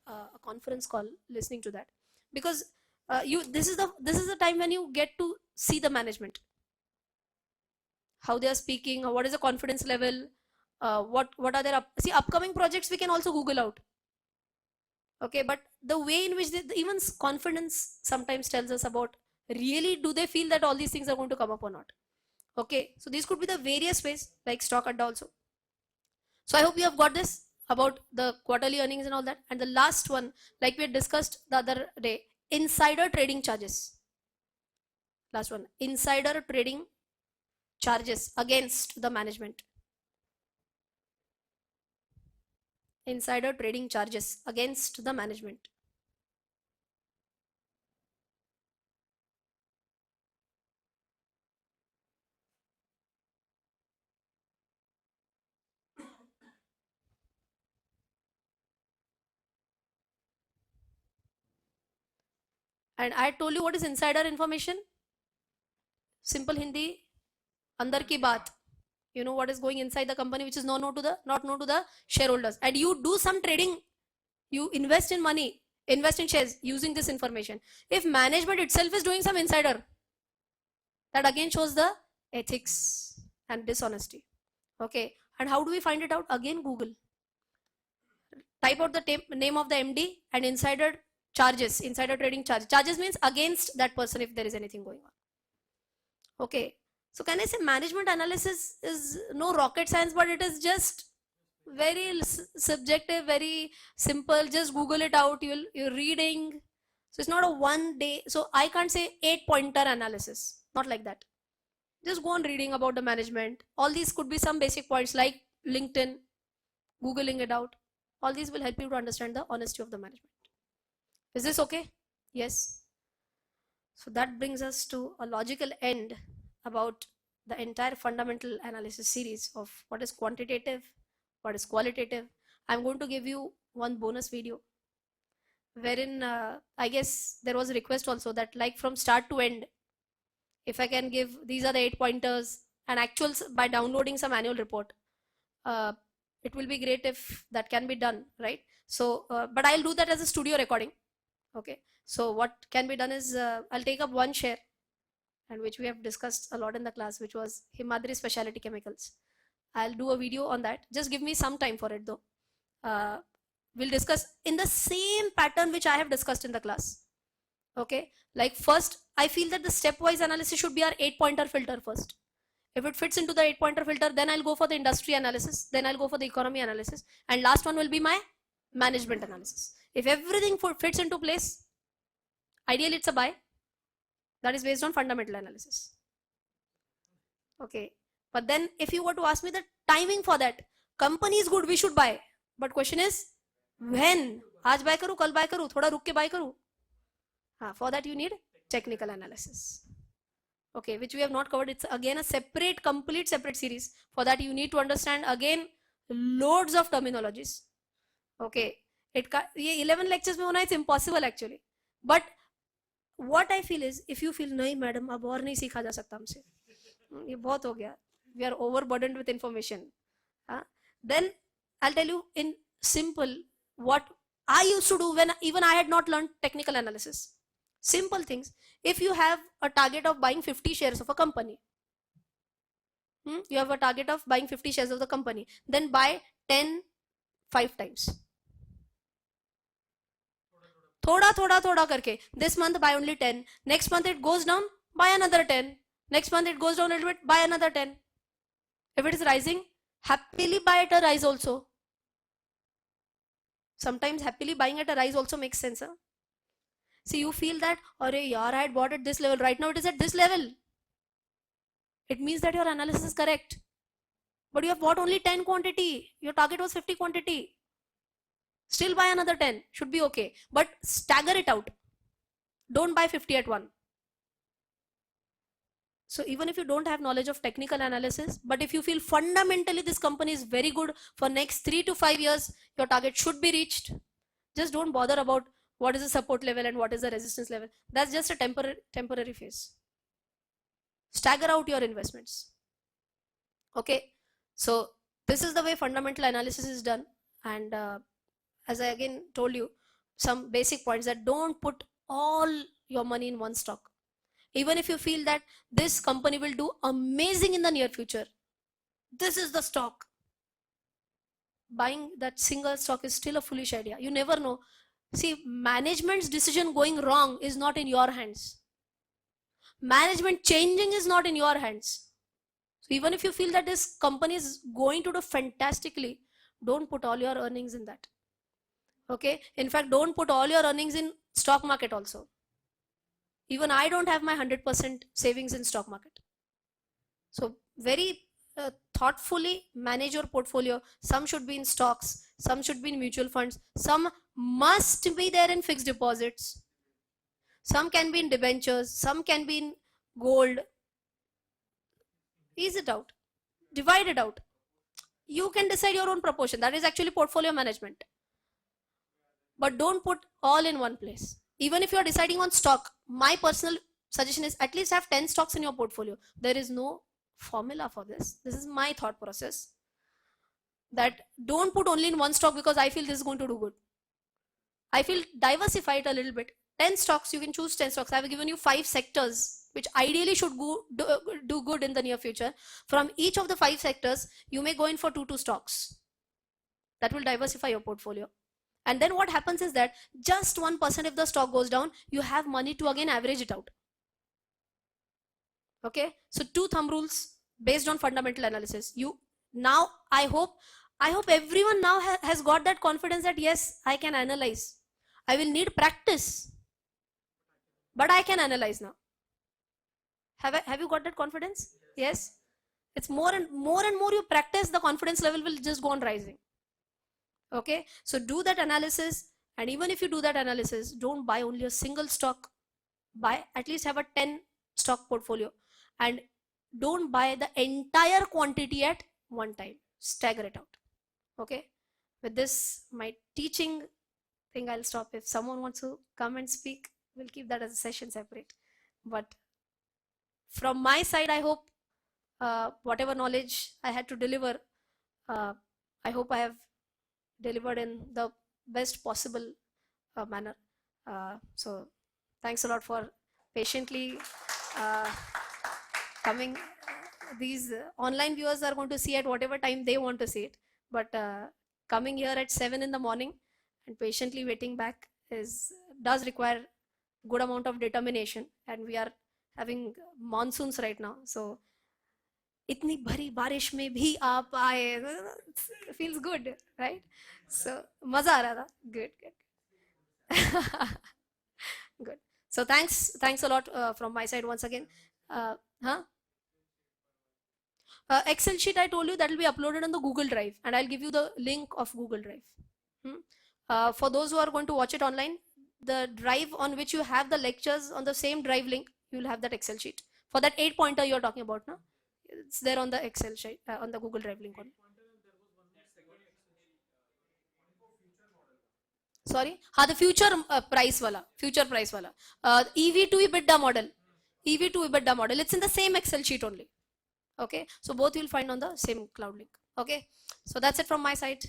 a conference call, listening to that, because this is the time when you get to see the management, how they are speaking, what is the confidence level, what are their upcoming projects we can also Google out. Okay, but the way in which even confidence sometimes tells us about really do they feel that all these things are going to come up or not. Okay, so these could be the various ways like Stock Adda also. So I hope you have got this about the quarterly earnings and all that. And the last one, like we had discussed the other day, insider trading charges. Last one, insider trading charges against the management. insider trading charges against the management. And I told you what is insider information. Simple Hindi, andar ki baat. You know what is going inside the company, which is not known to the shareholders. And you do some trading, you invest in money, invest in shares using this information. If management itself is doing some insider, that again shows the ethics and dishonesty. Okay, and how do we find it out? Again, Google. Type out the name of the MD and insider charges, insider trading charges. Charges means against that person if there is anything going on. Okay, so can I say management analysis is no rocket science, but it is just very subjective, very simple. Just Google it out. You're reading. So it's not a one day. So I can't say 8-pointer analysis. Not like that. Just go on reading about the management. All these could be some basic points like LinkedIn, Googling it out. All these will help you to understand the honesty of the management. Is this okay? Yes. So that brings us to a logical end about the entire fundamental analysis series of what is quantitative, what is qualitative. I'm going to give you one bonus video wherein I guess there was a request also that like from start to end, if I can give, these are the 8 pointers and actuals by downloading some annual report. It will be great if that can be done, right? So, but I'll do that as a studio recording. Okay. So what can be done is I'll take up one share, and which we have discussed a lot in the class, which was Himadri Specialty Chemicals. I'll do a video on that. Just give me some time for it though. We'll discuss in the same pattern which I have discussed in the class. Okay. Like first, I feel that the stepwise analysis should be our 8-pointer filter first. If it fits into the 8-pointer filter, then I'll go for the industry analysis. Then I'll go for the economy analysis. And last one will be my management analysis. If everything fits into place, ideally it's a buy. That is based on fundamental analysis. Okay. But then if you were to ask me the timing for that, company is good, we should buy. But question is, when? Aaj buy karu, kal buy karu, thoda ruk ke buy karu. For that you need technical analysis. Okay, which we have not covered. It's again a separate, complete separate series. For that you need to understand again loads of terminologies. Okay, 11 lectures mein hona, it's impossible actually. But what I feel is, if you feel nahi madam ab aur nahi sikha ja sakta humse, ye bahut ho gaya, we are overburdened with information, then I'll tell you in simple what I used to do when even I had not learned technical analysis. Simple things. If you have a target of buying 50 shares of a company, you have a target of buying 50 shares of the company, then buy 10 5 times. Thoda karke. This month buy only 10. Next month it goes down, buy another 10. Next month it goes down a little bit, buy another 10. If it is rising, happily buy at a rise also. Sometimes happily buying at a rise also makes sense. See, you feel that, arre yaar, I had bought at this level, right now it is at this level. It means that your analysis is correct. But you have bought only 10 quantity. Your target was 50 quantity. Still buy another 10. Should be okay. But stagger it out. Don't buy 50 at one. So even if you don't have knowledge of technical analysis, but if you feel fundamentally this company is very good for next 3 to 5 years, your target should be reached. Just don't bother about what is the support level and what is the resistance level. That's just a temporary phase. Stagger out your investments. Okay. So this is the way fundamental analysis is done. And as I again told you, some basic points that don't put all your money in one stock. Even if you feel that this company will do amazing in the near future, this is the stock. Buying that single stock is still a foolish idea. You never know. See, management's decision going wrong is not in your hands. Management changing is not in your hands. So even if you feel that this company is going to do fantastically, don't put all your earnings in that. Okay. In fact, don't put all your earnings in stock market also. Even I don't have my 100% savings in stock market. So very thoughtfully manage your portfolio. Some should be in stocks, some should be in mutual funds, some must be there in fixed deposits, some can be in debentures, some can be in gold. Ease it out, divide it out. You can decide your own proportion. That is actually portfolio management. But don't put all in one place. Even if you are deciding on stock, my personal suggestion is at least have 10 stocks in your portfolio. There is no formula for this. This is my thought process. That don't put only in one stock because I feel this is going to do good. I feel diversify it a little bit. 10 stocks, you can choose 10 stocks. I have given you 5 sectors which ideally should do good in the near future. From each of the 5 sectors, you may go in for 2 stocks. That will diversify your portfolio. And then what happens is that just 1% if the stock goes down, you have money to again average it out. Okay, so 2 thumb rules based on fundamental analysis. Now I hope everyone now has got that confidence that yes, I can analyze. I will need practice, but I can analyze now. Have you got that confidence? Yes. It's more and more you practice, the confidence level will just go on rising. Okay, so do that analysis, and even if you do that analysis, don't buy only a single stock. Buy at least have a 10 stock portfolio, and don't buy the entire quantity at one time. Stagger it out. Okay, with this my teaching thing I'll stop. If someone wants to come and speak, we'll keep that as a session separate. But from my side, I hope whatever knowledge I had to deliver, I hope I have delivered in the best possible manner. So thanks a lot for patiently coming. These online viewers are going to see at whatever time they want to see it, but coming here at 7 in the morning and patiently waiting back does require good amount of determination, and we are having monsoons right now, so इतनी भरी बारिश में भी आप आए, feels good, right? So मजा आ रहा था. Good. Good. So thanks a lot from my side once again. Excel sheet, I told you that will be uploaded on the Google Drive, and I'll give you the link of Google Drive. For those who are going to watch it online, the drive on which you have the lectures, on the same drive link, you will have that Excel sheet. For that 8-pointer you're talking about, no? It's there on the Excel sheet, on the Google Drive link only. Sorry, the future price wala, EV to EBITDA model, it's in the same Excel sheet only. Okay, so both you'll find on the same cloud link. Okay, so that's it from my side.